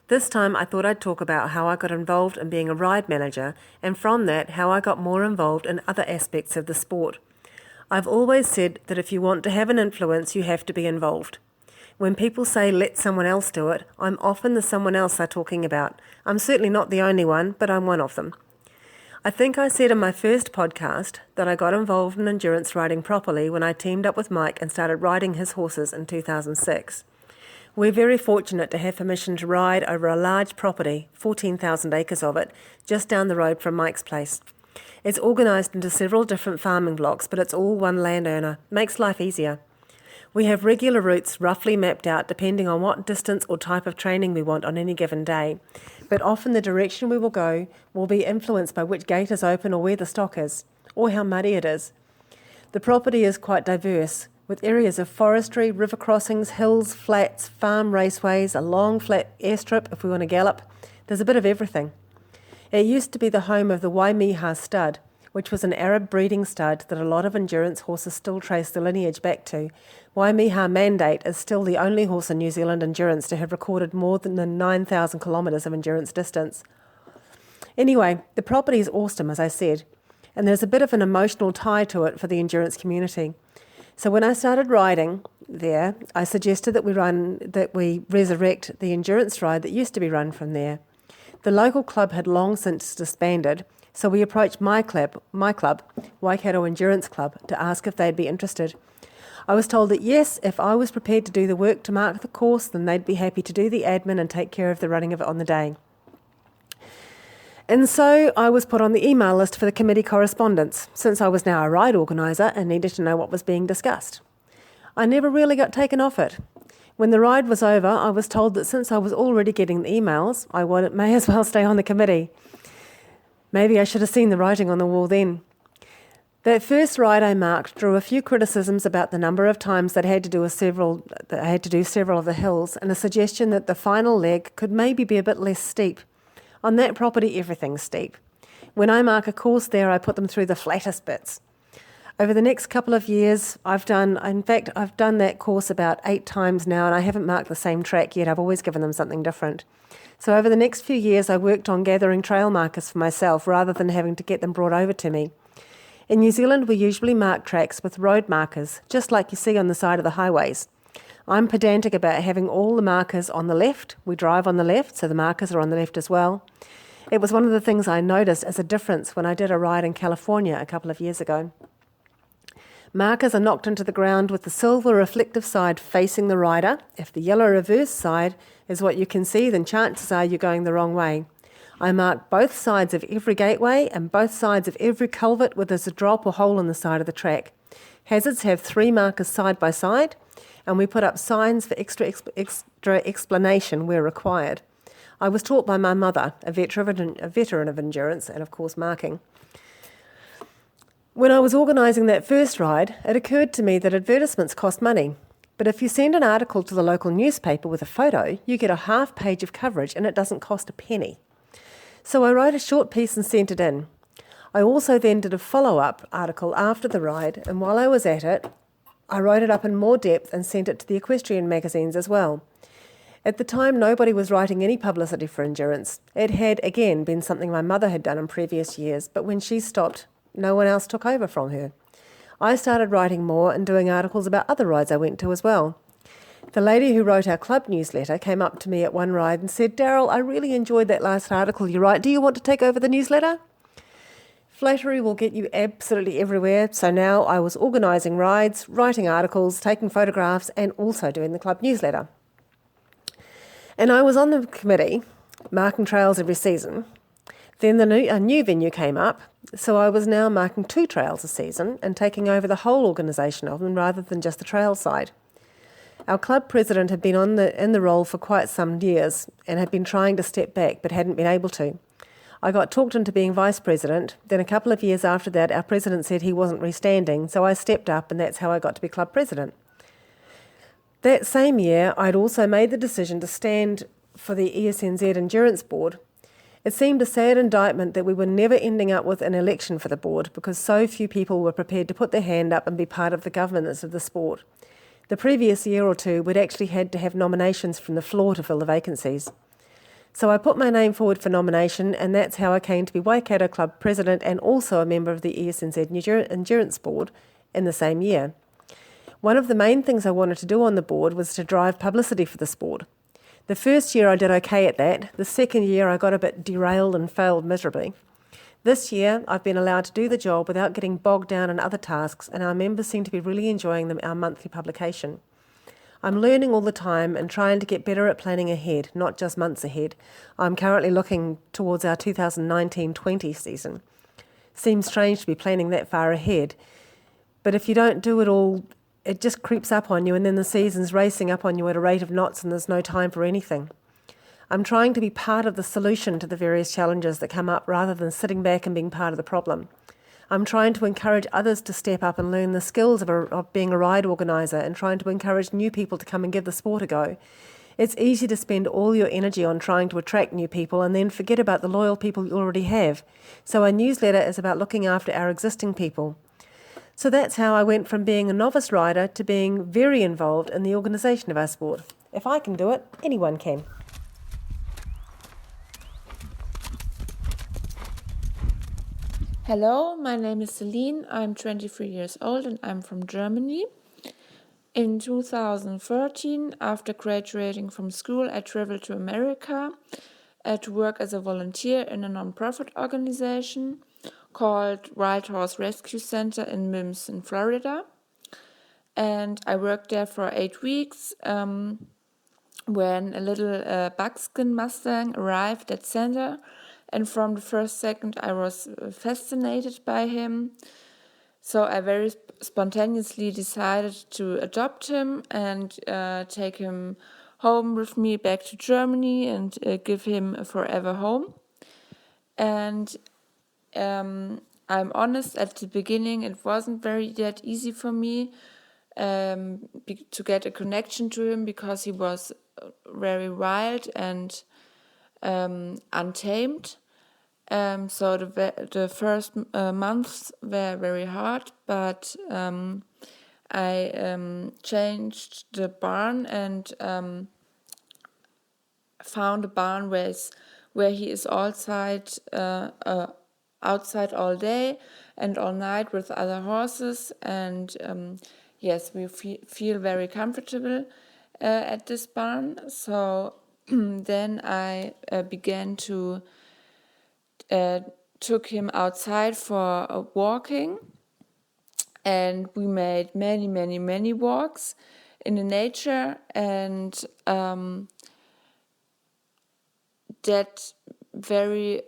This time I thought I'd talk about how I got involved in being a ride manager, and from that how I got more involved in other aspects of the sport. I've always said that if you want to have an influence, you have to be involved. When people say let someone else do it, I'm often the someone else they're talking about. I'm certainly not the only one, but I'm one of them. I think I said in my first podcast that I got involved in endurance riding properly when I teamed up with Mike and started riding his horses in 2006. We're very fortunate to have permission to ride over a large property, 14,000 acres of it, just down the road from Mike's place. It's organised into several different farming blocks, but it's all one landowner. Makes life easier. We have regular routes roughly mapped out depending on what distance or type of training we want on any given day, but often the direction we will go will be influenced by which gate is open or where the stock is, or how muddy it is. The property is quite diverse, with areas of forestry, river crossings, hills, flats, farm raceways, a long flat airstrip if we want to gallop. There's a bit of everything. It used to be the home of the Waimiha stud, which was an Arab breeding stud that a lot of endurance horses still trace the lineage back to. Waimiha Mandate is still the only horse in New Zealand endurance to have recorded more than 9,000 kilometres of endurance distance. Anyway, the property is awesome, as I said, and there's a bit of an emotional tie to it for the endurance community. So when I started riding there, I suggested that we resurrect the endurance ride that used to be run from there. The local club had long since disbanded, so we approached my club, Waikato Endurance Club, to ask if they'd be interested. I was told that yes, if I was prepared to do the work to mark the course, then they'd be happy to do the admin and take care of the running of it on the day. And so I was put on the email list for the committee correspondence, since I was now a ride organiser and needed to know what was being discussed. I never really got taken off it. When the ride was over, I was told that since I was already getting the emails, I may as well stay on the committee. Maybe I should have seen the writing on the wall then. That first ride I marked drew a few criticisms about the number of times that I had to do several of the hills, and a suggestion that the final leg could maybe be a bit less steep. On that property, everything's steep. When I mark a course there, I put them through the flattest bits. Over the next couple of years, I've done that course about 8 times now, and I haven't marked the same track yet. I've always given them something different. So over the next few years, I worked on gathering trail markers for myself rather than having to get them brought over to me. In New Zealand, we usually mark tracks with road markers, just like you see on the side of the highways. I'm pedantic about having all the markers on the left. We drive on the left, so the markers are on the left as well. It was one of the things I noticed as a difference when I did a ride in California a couple of years ago. Markers are knocked into the ground with the silver reflective side facing the rider. If the yellow reverse side is what you can see, then chances are you're going the wrong way. I mark both sides of every gateway and both sides of every culvert where there's a drop or hole in the side of the track. Hazards have 3 markers side by side, and we put up signs for extra explanation where required. I was taught by my mother, a veteran of endurance and, of course, marking. When I was organising that first ride, it occurred to me that advertisements cost money. But if you send an article to the local newspaper with a photo, you get a half page of coverage and it doesn't cost a penny. So I wrote a short piece and sent it in. I also then did a follow-up article after the ride, and while I was at it, I wrote it up in more depth and sent it to the equestrian magazines as well. At the time, nobody was writing any publicity for endurance. It had, again, been something my mother had done in previous years, but when she stopped, no one else took over from her. I started writing more and doing articles about other rides I went to as well. The lady who wrote our club newsletter came up to me at one ride and said, "Daryl, I really enjoyed that last article you write. Do you want to take over the newsletter?" Flattery will get you absolutely everywhere, so now I was organising rides, writing articles, taking photographs, and also doing the club newsletter. And I was on the committee, marking trails every season. Then a new venue came up, so I was now marking 2 trails a season and taking over the whole organisation of them rather than just the trail side. Our club president had been in the role for quite some years and had been trying to step back but hadn't been able to. I got talked into being vice president. Then a couple of years after that, our president said he wasn't restanding, so I stepped up, and that's how I got to be club president. That same year, I'd also made the decision to stand for the ESNZ Endurance Board. It seemed a sad indictment that we were never ending up with an election for the board because so few people were prepared to put their hand up and be part of the governance of the sport. The previous year or two, we'd actually had to have nominations from the floor to fill the vacancies. So I put my name forward for nomination, and that's how I came to be Waikato Club President and also a member of the ESNZ Endurance Board in the same year. One of the main things I wanted to do on the board was to drive publicity for the sport. The first year I did okay at that. The second year I got a bit derailed and failed miserably. This year I've been allowed to do the job without getting bogged down in other tasks, and our members seem to be really enjoying our monthly publication. I'm learning all the time and trying to get better at planning ahead, not just months ahead. I'm currently looking towards our 2019-20 season. Seems strange to be planning that far ahead, but if you don't do it all, it just creeps up on you, and then the season's racing up on you at a rate of knots and there's no time for anything. I'm trying to be part of the solution to the various challenges that come up rather than sitting back and being part of the problem. I'm trying to encourage others to step up and learn the skills of being a ride organiser, and trying to encourage new people to come and give the sport a go. It's easy to spend all your energy on trying to attract new people and then forget about the loyal people you already have. So our newsletter is about looking after our existing people. So that's how I went from being a novice rider to being very involved in the organisation of our sport. If I can do it, anyone can. Hello, my name is Celine. I'm 23 years old and I'm from Germany. In 2013, after graduating from school, I traveled to America to work as a volunteer in a non-profit organization called Wild Horse Rescue Center in Mims in Florida. And I worked there for 8 weeks when a little buckskin Mustang arrived at center. And from the first second, I was fascinated by him. So I very spontaneously decided to adopt him and take him home with me back to Germany and give him a forever home. And I'm honest, at the beginning it wasn't that easy for me to get a connection to him because he was very wild and untamed. So the first months were very hard, but I changed the barn and found a barn where he is outside all day and all night with other horses, and yes, we feel very comfortable at this barn. So then I began to took him outside for walking, and we made many walks in the nature, and that very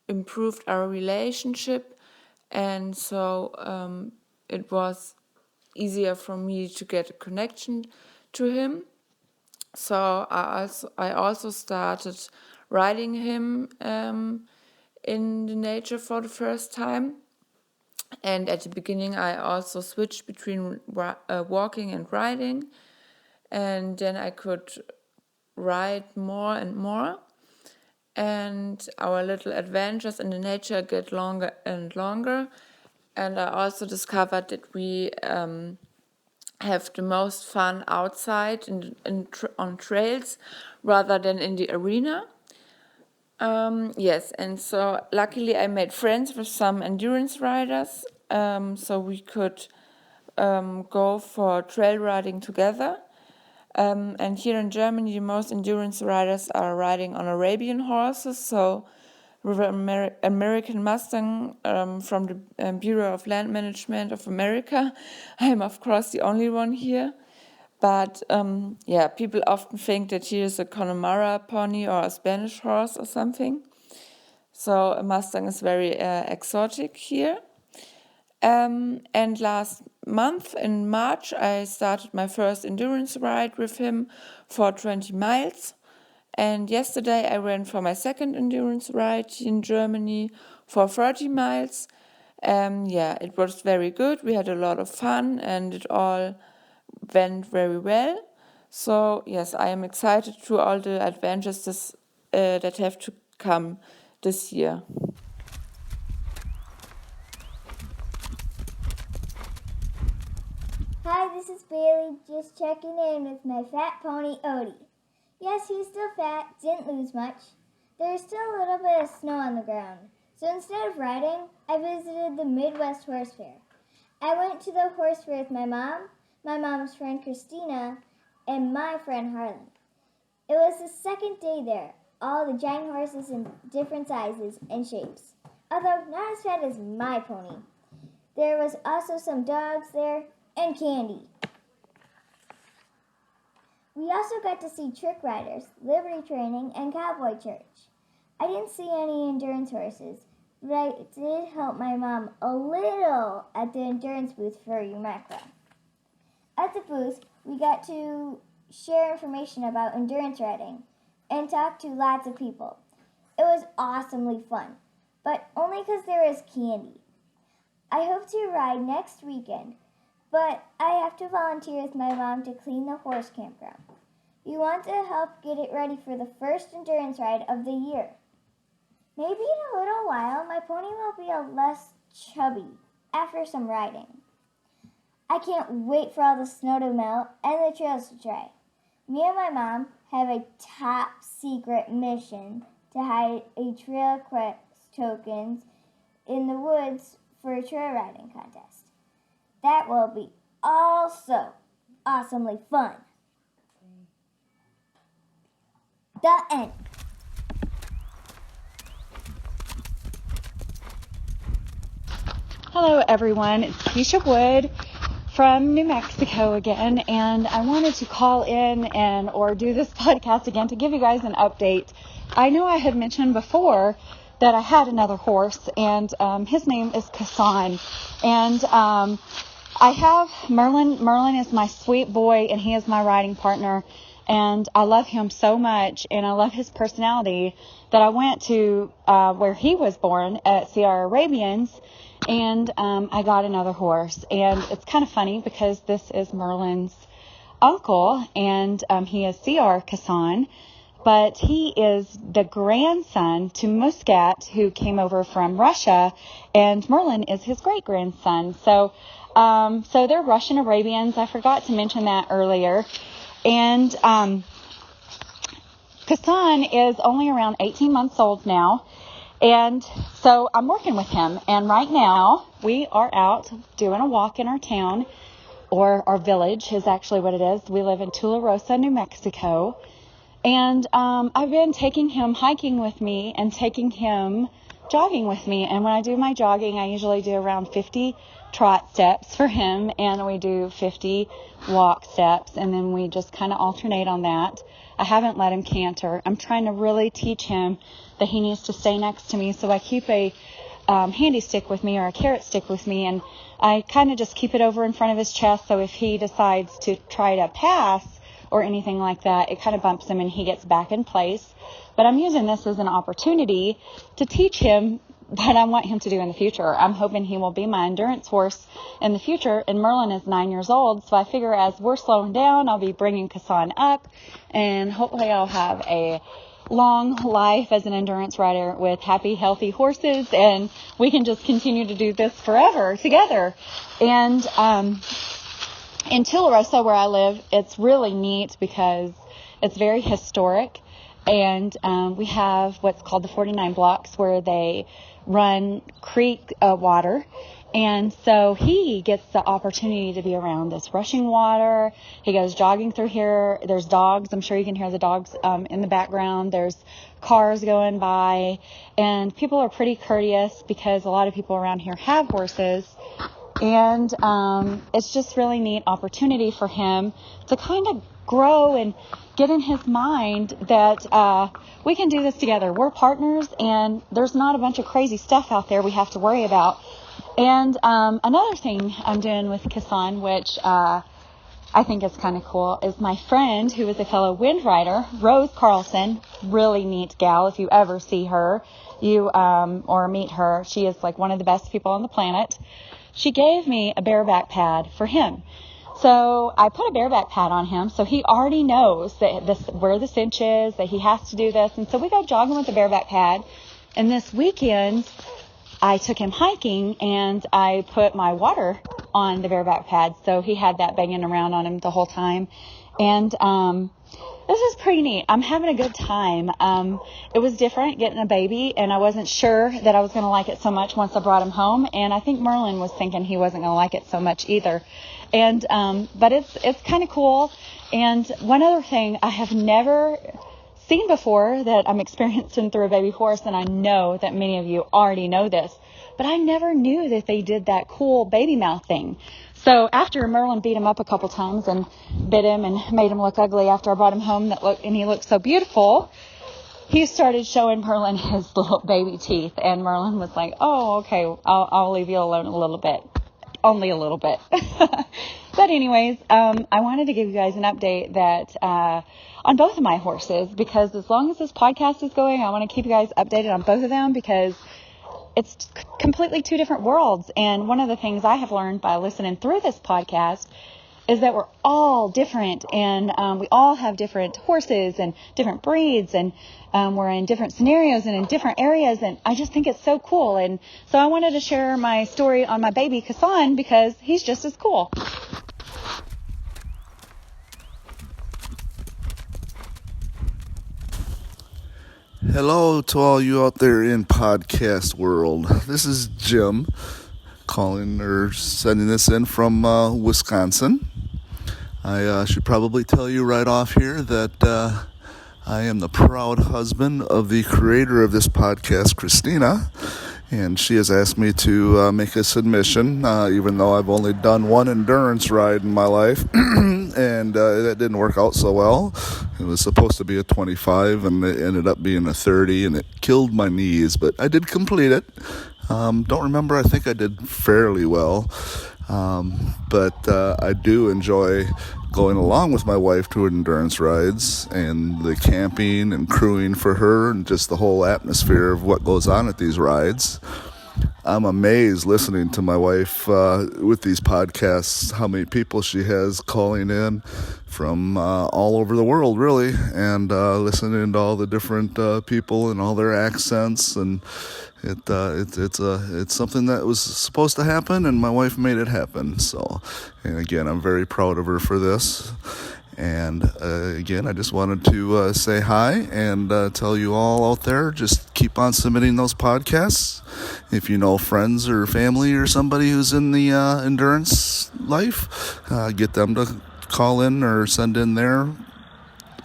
improved our relationship, and so it was easier for me to get a connection to him. So I also started riding him in the nature for the first time. And at the beginning, I also switched between walking and riding. And then I could ride more and more. And our little adventures in the nature get longer and longer. And I also discovered that we have the most fun outside on trails rather than in the arena. Yes, and so luckily I made friends with some endurance riders, so we could go for trail riding together. And here in Germany, the most endurance riders are riding on Arabian horses, so with an American Mustang from the Bureau of Land Management of America. I'm, of course, the only one here. But people often think that he is a Connemara pony or a Spanish horse or something. So a Mustang is very exotic here. And last month in March, I started my first endurance ride with him for 20 miles. And yesterday I went for my second endurance ride in Germany for 30 miles. It was very good. We had a lot of fun and it all went very well. So yes, I am excited to all the adventures that have to come this year. Hi, this is Bailey, just checking in with my fat pony Odie. Yes, he's still fat, didn't lose much. There's still a little bit of snow on the ground, so instead of riding, I visited the Midwest Horse Fair. I went to the horse fair with my mom, my mom's friend Christina, and my friend Harlan. It was the second day there, all the giant horses in different sizes and shapes, although not as fat as my pony. There was also some dogs there and candy. We also got to see trick riders, livery training, and cowboy church. I didn't see any endurance horses, but I did help my mom a little at the endurance booth for UMACRA. At the booth, we got to share information about endurance riding and talk to lots of people. It was awesomely fun, but only because there was candy. I hope to ride next weekend. but I have to volunteer with my mom to clean the horse campground. We want to help get it ready for the first endurance ride of the year. Maybe in a little while, my pony will be less chubby after some riding. I can't wait for all the snow to melt and the trails to dry. Me and my mom have a top secret mission to hide a trail quest tokens in the woods for a trail riding contest. That will be also awesomely fun. The end. Hello everyone, it's Keisha Wood from New Mexico again, and I wanted to call in or do this podcast again to give you guys an update. I know I had mentioned before that I had another horse, and his name is Kassan, and I have Merlin. Merlin is my sweet boy, and he is my riding partner, and I love him so much, and I love his personality that I went to where he was born at CR Arabians, and I got another horse. And it's kind of funny because this is Merlin's uncle, and he is CR Kassan, but he is the grandson to Muscat, who came over from Russia, and Merlin is his great-grandson. So they're Russian Arabians. I forgot to mention that earlier. And Kassan is only around 18 months old now. And so I'm working with him. And right now we are out doing a walk in our town, or our village is actually what it is. We live in Tularosa, New Mexico. And I've been taking him hiking with me and taking him jogging with me. And when I do my jogging, I usually do around 50 trot steps for him, and we do 50 walk steps, and then we just kind of alternate on that. I haven't let him canter. I'm trying to really teach him that he needs to stay next to me, so I keep a handy stick with me, or a carrot stick with me, and I kind of just keep it over in front of his chest, so if he decides to try to pass or anything like that, it kind of bumps him and he gets back in place. But I'm using this as an opportunity to teach him what I want him to do in the future. I'm hoping he will be my endurance horse in the future, and Merlin is 9 years old, so I figure as we're slowing down, I'll be bringing Kassan up, and hopefully I'll have a long life as an endurance rider with happy, healthy horses, and we can just continue to do this forever together. And in Tularosa, where I live, it's really neat because it's very historic, and we have what's called the 49 blocks, where they run creek water, and so he gets the opportunity to be around this rushing water. He goes jogging through here. There's dogs. I'm sure you can hear the dogs in the background. There's cars going by, and people are pretty courteous because a lot of people around here have horses. And it's just really neat opportunity for him to kind of grow and get in his mind that we can do this together. We're partners, and there's not a bunch of crazy stuff out there we have to worry about. And another thing I'm doing with Kassan, which I think is kind of cool, is my friend who is a fellow wind rider, Rose Carlson, really neat gal. If you ever see her, or meet her, she is like one of the best people on the planet. She gave me a bareback pad for him. So I put a bareback pad on him, so he already knows that where the cinch is, that he has to do this. And so we go jogging with the bareback pad. And this weekend, I took him hiking, and I put my water on the bareback pad. So he had that banging around on him the whole time. And this is pretty neat. I'm having a good time. It was different getting a baby, and I wasn't sure that I was going to like it so much once I brought him home. And I think Merlin was thinking he wasn't going to like it so much either. And but it's kind of cool. And one other thing I have never seen before that I'm experiencing through a baby horse, and I know that many of you already know this, but I never knew that they did that cool baby mouth thing. So after Merlin beat him up a couple times and bit him and made him look ugly after I brought him home, and he looked so beautiful, he started showing Merlin his little baby teeth, and Merlin was like, "Oh, okay, I'll leave you alone a little bit." Only a little bit. But anyways, I wanted to give you guys an update that on both of my horses, because as long as this podcast is going, I want to keep you guys updated on both of them, because it's completely two different worlds. And one of the things I have learned by listening through this podcast is that we're all different, and we all have different horses and different breeds, and we're in different scenarios and in different areas, and I just think it's so cool. And so I wanted to share my story on my baby Kassan because he's just as cool. Hello to all you out there in podcast world. This is Jim calling or sending this in from Wisconsin. I should probably tell you right off here that I am the proud husband of the creator of this podcast, Christina, and she has asked me to make a submission, even though I've only done one endurance ride in my life, and that didn't work out so well. It was supposed to be a 25, and it ended up being a 30, and it killed my knees, but I did complete it. Don't remember, I think I did fairly well, but I do enjoy going along with my wife to endurance rides and the camping and crewing for her and just the whole atmosphere of what goes on at these rides. I'm amazed listening to my wife with these podcasts, how many people she has calling in from all over the world, really, and listening to all the different people and all their accents, and it's something that was supposed to happen, and my wife made it happen. So, and again, I'm very proud of her for this. And again, I just wanted to say hi and tell you all out there, just keep on submitting those podcasts. If you know friends or family or somebody who's in the endurance life, get them to call in or send in their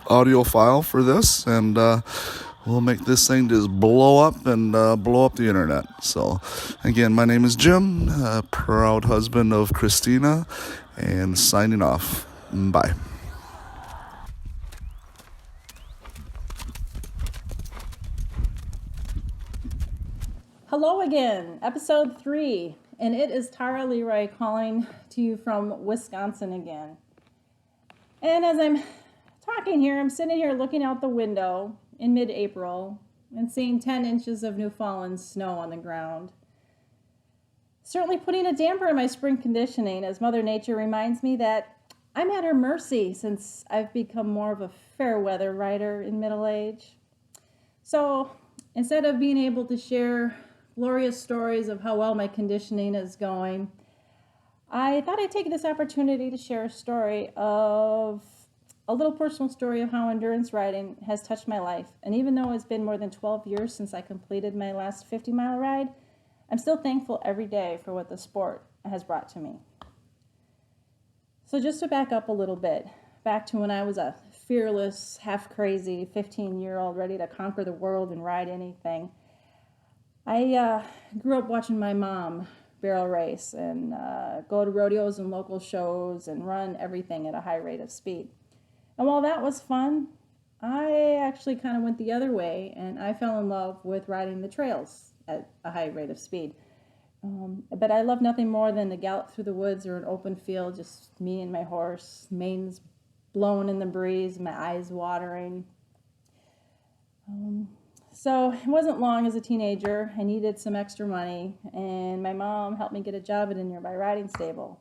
audio file for this, and we'll make this thing just blow up and blow up the internet. So, again, my name is Jim, proud husband of Christina, and signing off. Bye. Hello again, episode 3, and it is Tara Leroy calling to you from Wisconsin again. And as I'm talking here, I'm sitting here looking out the window in mid-April and seeing 10 inches of new fallen snow on the ground. Certainly putting a damper in my spring conditioning as Mother Nature reminds me that I'm at her mercy since I've become more of a fair weather rider in middle age. So instead of being able to share glorious stories of how well my conditioning is going, I thought I'd take this opportunity to share a little personal story of how endurance riding has touched my life. And even though it's been more than 12 years since I completed my last 50-mile ride, I'm still thankful every day for what the sport has brought to me. So just to back up a little bit, back to when I was a fearless, half-crazy 15-year-old ready to conquer the world and ride anything. I grew up watching my mom barrel race and go to rodeos and local shows and run everything at a high rate of speed. And while that was fun, I actually kind of went the other way, and I fell in love with riding the trails at a high rate of speed. But I love nothing more than to gallop through the woods or an open field, just me and my horse, manes blowing in the breeze, my eyes watering. So it wasn't long as a teenager. I needed some extra money, and my mom helped me get a job at a nearby riding stable.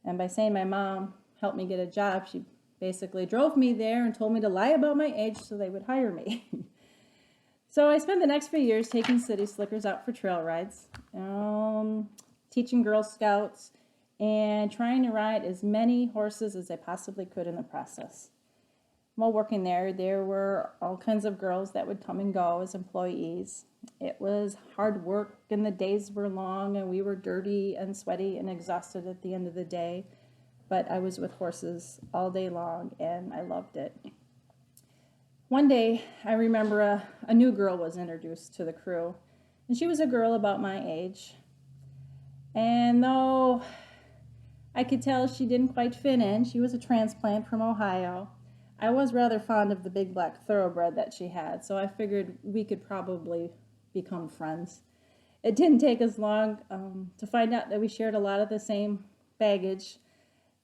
And by saying my mom helped me get a job, she basically drove me there and told me to lie about my age so they would hire me. So I spent the next few years taking city slickers out for trail rides, teaching Girl Scouts, and trying to ride as many horses as I possibly could in the process. While working there were all kinds of girls that would come and go as employees. It was hard work, and the days were long, and we were dirty and sweaty and exhausted at the end of the day. But I was with horses all day long, and I loved it. One day, I remember a new girl was introduced to the crew, and she was a girl about my age. And though I could tell she didn't quite fit in, she was a transplant from Ohio, I was rather fond of the big black thoroughbred that she had, so I figured we could probably become friends. It didn't take us long to find out that we shared a lot of the same baggage,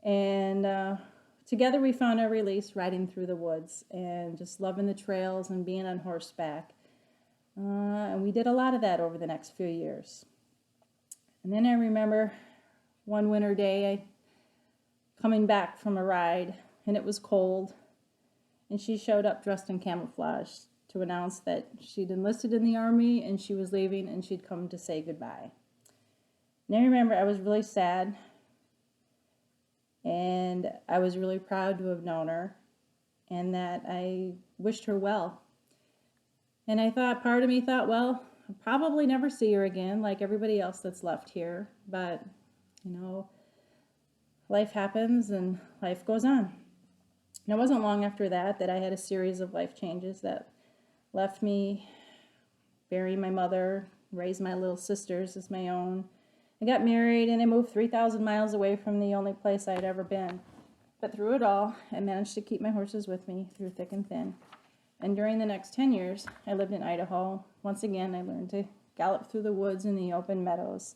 and together we found our release riding through the woods and just loving the trails and being on horseback. And we did a lot of that over the next few years. And then I remember one winter day coming back from a ride, and it was cold, and she showed up dressed in camouflage to announce that she'd enlisted in the Army and she was leaving and she'd come to say goodbye. And I remember I was really sad, and I was really proud to have known her, and that I wished her well. And I thought, part of me thought, well, I'll probably never see her again like everybody else that's left here, but, you know, life happens and life goes on. And it wasn't long after that I had a series of life changes that left me bury my mother, raise my little sisters as my own. I got married and I moved 3,000 miles away from the only place I'd ever been. But through it all, I managed to keep my horses with me through thick and thin. And during the next 10 years, I lived in Idaho. Once again, I learned to gallop through the woods and the open meadows.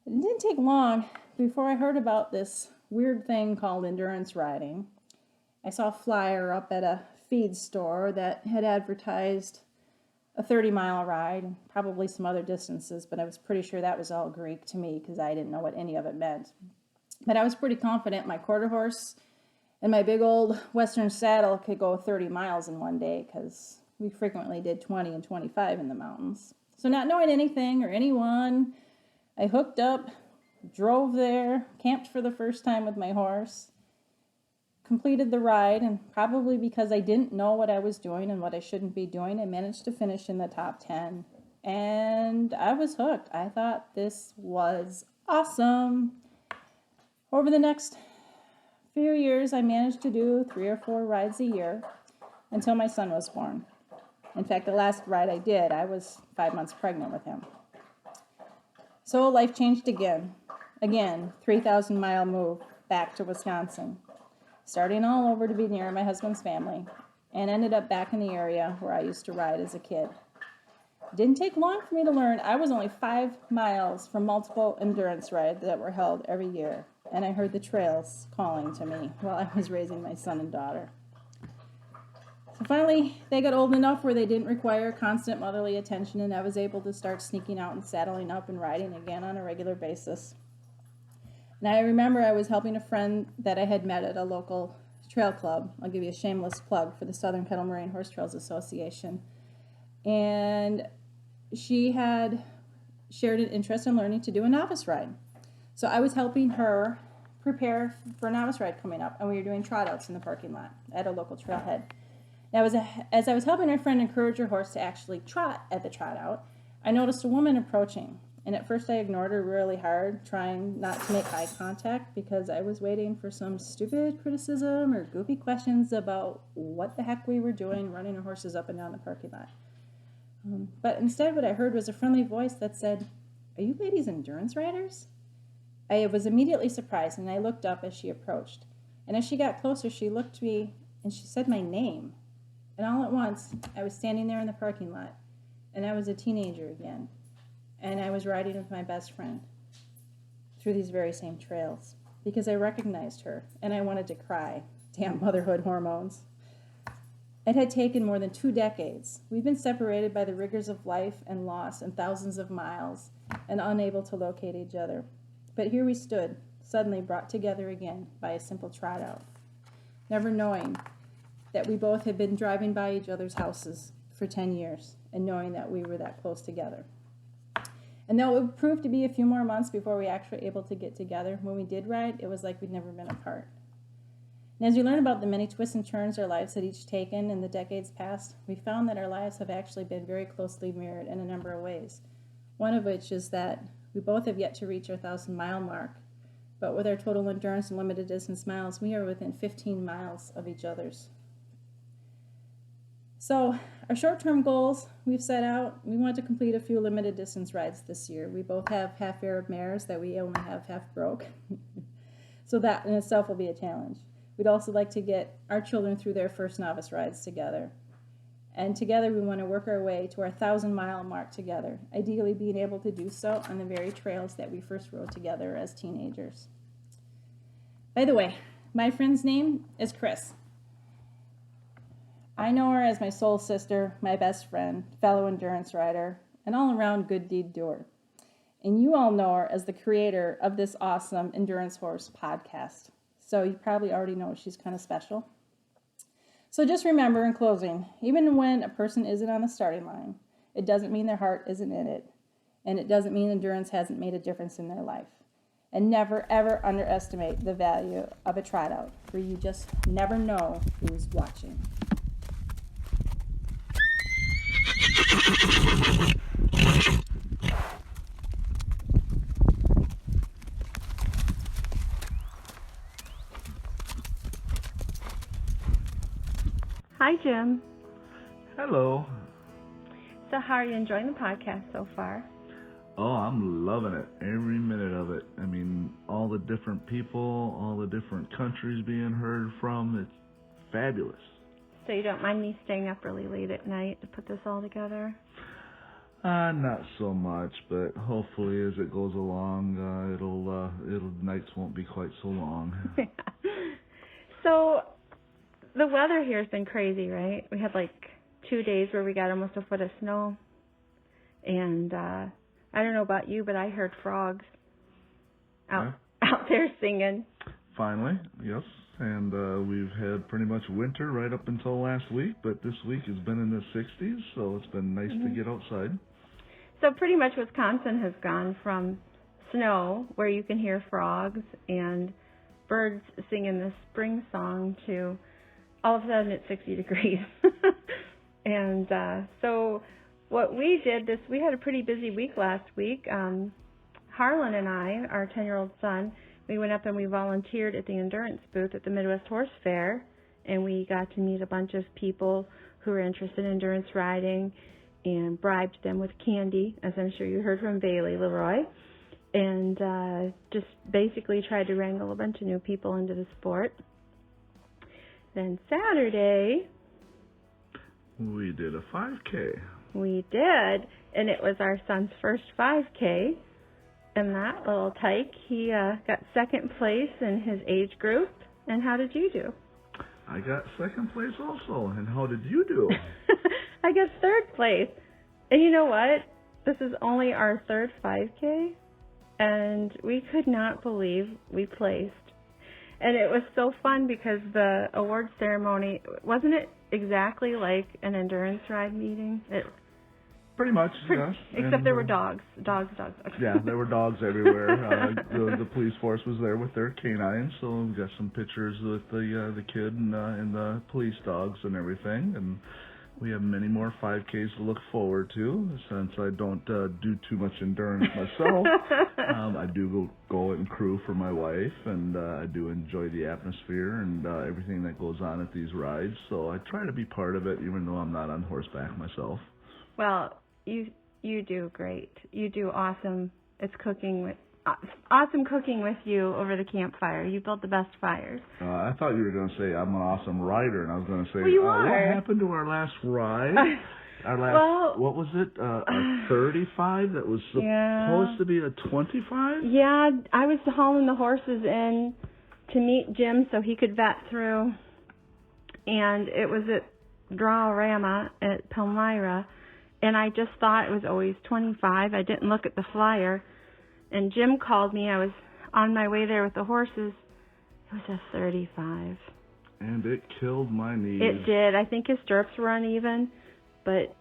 It didn't take long before I heard about this weird thing called endurance riding. I saw a flyer up at a feed store that had advertised a 30-mile ride and probably some other distances, but I was pretty sure that was all Greek to me because I didn't know what any of it meant. But I was pretty confident my quarter horse and my big old Western saddle could go 30 miles in one day because we frequently did 20 and 25 in the mountains. So not knowing anything or anyone, I hooked up, drove there, camped for the first time with my horse, completed the ride, and probably because I didn't know what I was doing and what I shouldn't be doing, I managed to finish in the top 10. And I was hooked. I thought this was awesome. Over the next few years, I managed to do 3 or 4 rides a year until my son was born. In fact, the last ride I did, I was 5 months pregnant with him. So life changed again. Again, 3,000-mile move back to Wisconsin. Starting all over to be near my husband's family, and ended up back in the area where I used to ride as a kid. It didn't take long for me to learn I was only 5 miles from multiple endurance rides that were held every year, and I heard the trails calling to me while I was raising my son and daughter. So finally, they got old enough where they didn't require constant motherly attention, and I was able to start sneaking out and saddling up and riding again on a regular basis. Now, I remember I was helping a friend that I had met at a local trail club. I'll give you a shameless plug for the Southern Kettle Moraine Horse Trails Association. And she had shared an interest in learning to do a novice ride. So I was helping her prepare for a novice ride coming up, and we were doing trot outs in the parking lot at a local trailhead. Now, as I was helping my friend encourage her horse to actually trot at the trot out, I noticed a woman approaching. And at first I ignored her really hard, trying not to make eye contact because I was waiting for some stupid criticism or goofy questions about what the heck we were doing running our horses up and down the parking lot. But instead what I heard was a friendly voice that said, "Are you ladies endurance riders?" I was immediately surprised, and I looked up as she approached. And as she got closer, she looked at me and she said my name. And all at once, I was standing there in the parking lot, and I was a teenager again. And I was riding with my best friend through these very same trails because I recognized her and I wanted to cry. Damn motherhood hormones. It had taken more than 2 decades. We've been separated by the rigors of life and loss and thousands of miles and unable to locate each other. But here we stood, suddenly brought together again by a simple trot out, never knowing that we both had been driving by each other's houses for 10 years and knowing that we were that close together. And though it would prove to be a few more months before we actually were able to get together, when we did ride, it was like we'd never been apart. And as we learn about the many twists and turns our lives had each taken in the decades past, we found that our lives have actually been very closely mirrored in a number of ways. One of which is that we both have yet to reach our 1,000-mile mark, but with our total endurance and limited distance miles, we are within 15 miles of each other's. So our short-term goals we've set out, we want to complete a few limited distance rides this year. We both have half Arab mares that we only have half broke. So that in itself will be a challenge. We'd also like to get our children through their first novice rides together. And together we want to work our way to our 1,000-mile mark together, ideally being able to do so on the very trails that we first rode together as teenagers. By the way, my friend's name is Chris. I know her as my soul sister, my best friend, fellow endurance rider, and all-around good deed doer. And you all know her as the creator of this awesome Endurance Horse podcast. So you probably already know she's kind of special. So just remember in closing, even when a person isn't on the starting line, it doesn't mean their heart isn't in it. And it doesn't mean endurance hasn't made a difference in their life. And never, ever underestimate the value of a tryout, for you just never know who's watching. Hi, Jim. Hello. So how are you enjoying the podcast so far? Oh, I'm loving it. Every minute of it. I mean, all the different people, all the different countries being heard from. It's fabulous. So you don't mind me staying up really late at night to put this all together? Not so much, but hopefully as it goes along, nights won't be quite so long. So the weather here has been crazy, right? We had like 2 days where we got almost a foot of snow. And I don't know about you, but I heard frogs out there singing. Finally, yes. And we've had pretty much winter right up until last week, but this week has been in the 60s, so it's been nice to get outside. So pretty much Wisconsin has gone from snow, where you can hear frogs and birds singing the spring song, to all of a sudden it's 60 degrees. And so what we did we had a pretty busy week last week. Harlan and I, our 10-year-old son, we went up and we volunteered at the endurance booth at the Midwest Horse Fair, and we got to meet a bunch of people who were interested in endurance riding and bribed them with candy, as I'm sure you heard from Bailey, Leroy, and just basically tried to wrangle a bunch of new people into the sport. Then Saturday, we did a 5K. We did, and it was our son's first 5K. And that little tyke, he got second place in his age group. And how did you do? I got second place also. And how did you do? I got third place. And you know what? This is only our third 5K, and we could not believe we placed. And it was so fun because the award ceremony, wasn't it exactly like an endurance ride meeting? Pretty much, yes. Except there were dogs. Dogs. Yeah, there were dogs everywhere. The police force was there with their canines, so we got some pictures with the kid and the police dogs and everything. And we have many more 5Ks to look forward to, since I don't do too much endurance myself. I do go and crew for my wife, and I do enjoy the atmosphere and everything that goes on at these rides. So I try to be part of it, even though I'm not on horseback myself. Well, you do great. You do awesome. It's awesome cooking with you over the campfire. You build the best fires. I thought you were going to say I'm an awesome rider, and I was going to say, well, you are. What happened to our last ride? What was it? A 35 that was supposed to be a 25? Yeah, I was hauling the horses in to meet Jim so he could vet through, and it was at Drawrama at Palmyra. And I just thought it was always 25. I didn't look at the flyer. And Jim called me. I was on my way there with the horses. It was a 35. And it killed my knees. It did. I think his stirrups were uneven. But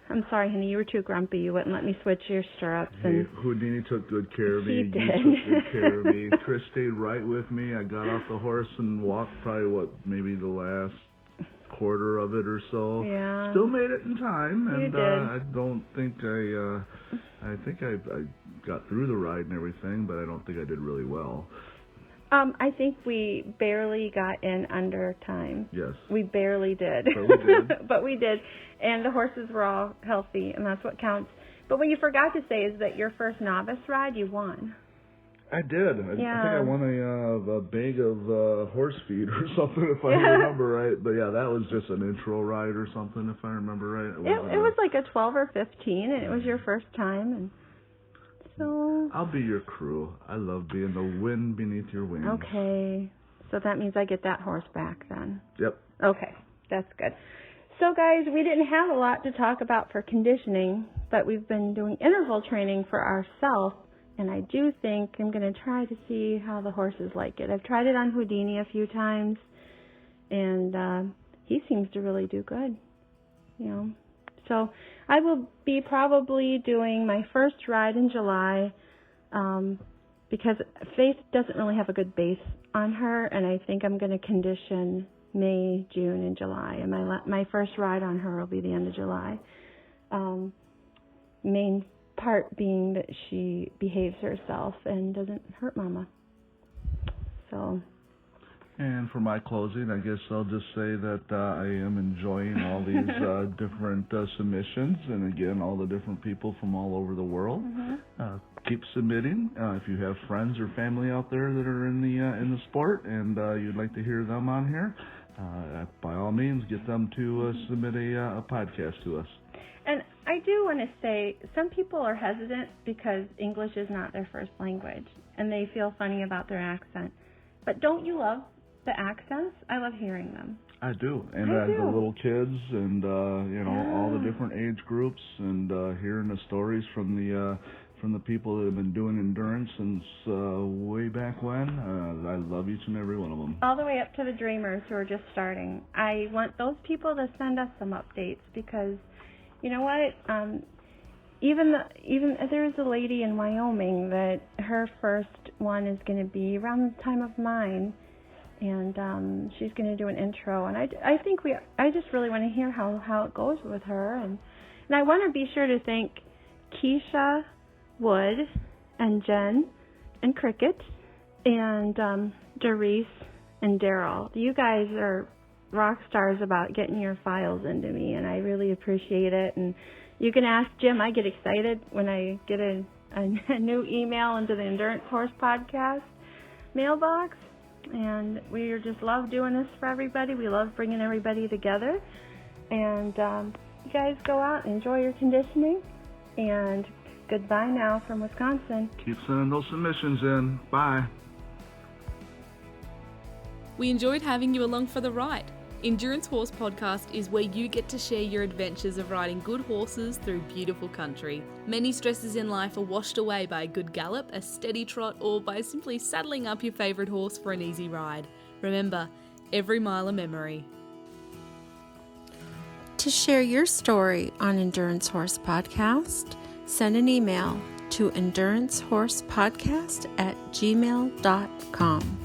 I'm sorry, honey. You were too grumpy. You wouldn't let me switch your stirrups. Hey, Houdini took good care of me. He did. You took good care of me. Chris stayed right with me. I got off the horse and walked probably, maybe the last quarter of it or so. Yeah. Still made it in time, and I don't think I think I got through the ride and everything, but I don't think I did really well. I think we barely got in under time. Yes. We barely did. But we did. But we did. And the horses were all healthy, and that's what counts. But what you forgot to say is that your first novice ride, you won. I did. I think I won a bag of horse feed or something, if I remember right. But yeah, that was just an intro ride or something, if I remember right. It was like a 12 or 15, and it was your first time, and so... I'll be your crew. I love being the wind beneath your wings. Okay. So that means I get that horse back then. Yep. Okay. That's good. So guys, we didn't have a lot to talk about for conditioning, but we've been doing interval training for ourselves, and I do think I'm going to try to see how the horses like it. I've tried it on Houdini a few times, and he seems to really do good, you know. So I will be probably doing my first ride in July, because Faith doesn't really have a good base on her, and I think I'm going to condition May, June, and July, and my first ride on her will be the end of July. Main part being that she behaves herself and doesn't hurt Mama. So. And for my closing, I guess I'll just say that I am enjoying all these different submissions, and again, all the different people from all over the world. Keep submitting. If you have friends or family out there that are in the sport and you'd like to hear them on here, by all means, get them to submit a podcast to us. And I do want to say, some people are hesitant because English is not their first language, and they feel funny about their accent. But don't you love the accents? I love hearing them. I do, and the little kids, and all the different age groups, and hearing the stories from the people that have been doing endurance since way back when. I love each and every one of them. All the way up to the dreamers who are just starting. I want those people to send us some updates, because you know what? Even there's a lady in Wyoming that her first one is going to be around the time of mine, and she's going to do an intro. And I just really want to hear how it goes with her, and I want to be sure to thank Keisha Wood and Jen and Kricket and Darice and Daryl. You guys are rock stars about getting your files into me, and I really appreciate it. And you can ask Jim. I get excited when I get a new email into the Endurance Horse Podcast mailbox, and we just love doing this for everybody. We love bringing everybody together, and you guys go out and enjoy your conditioning, and goodbye now from Wisconsin. Keep sending those submissions in. Bye. We enjoyed having you along for the ride. Endurance Horse Podcast is where you get to share your adventures of riding good horses through beautiful country. Many stresses in life are washed away by a good gallop, a steady trot, or by simply saddling up your favourite horse for an easy ride. Remember, every mile a memory. To share your story on Endurance Horse Podcast, send an email to endurancehorsepodcast@gmail.com.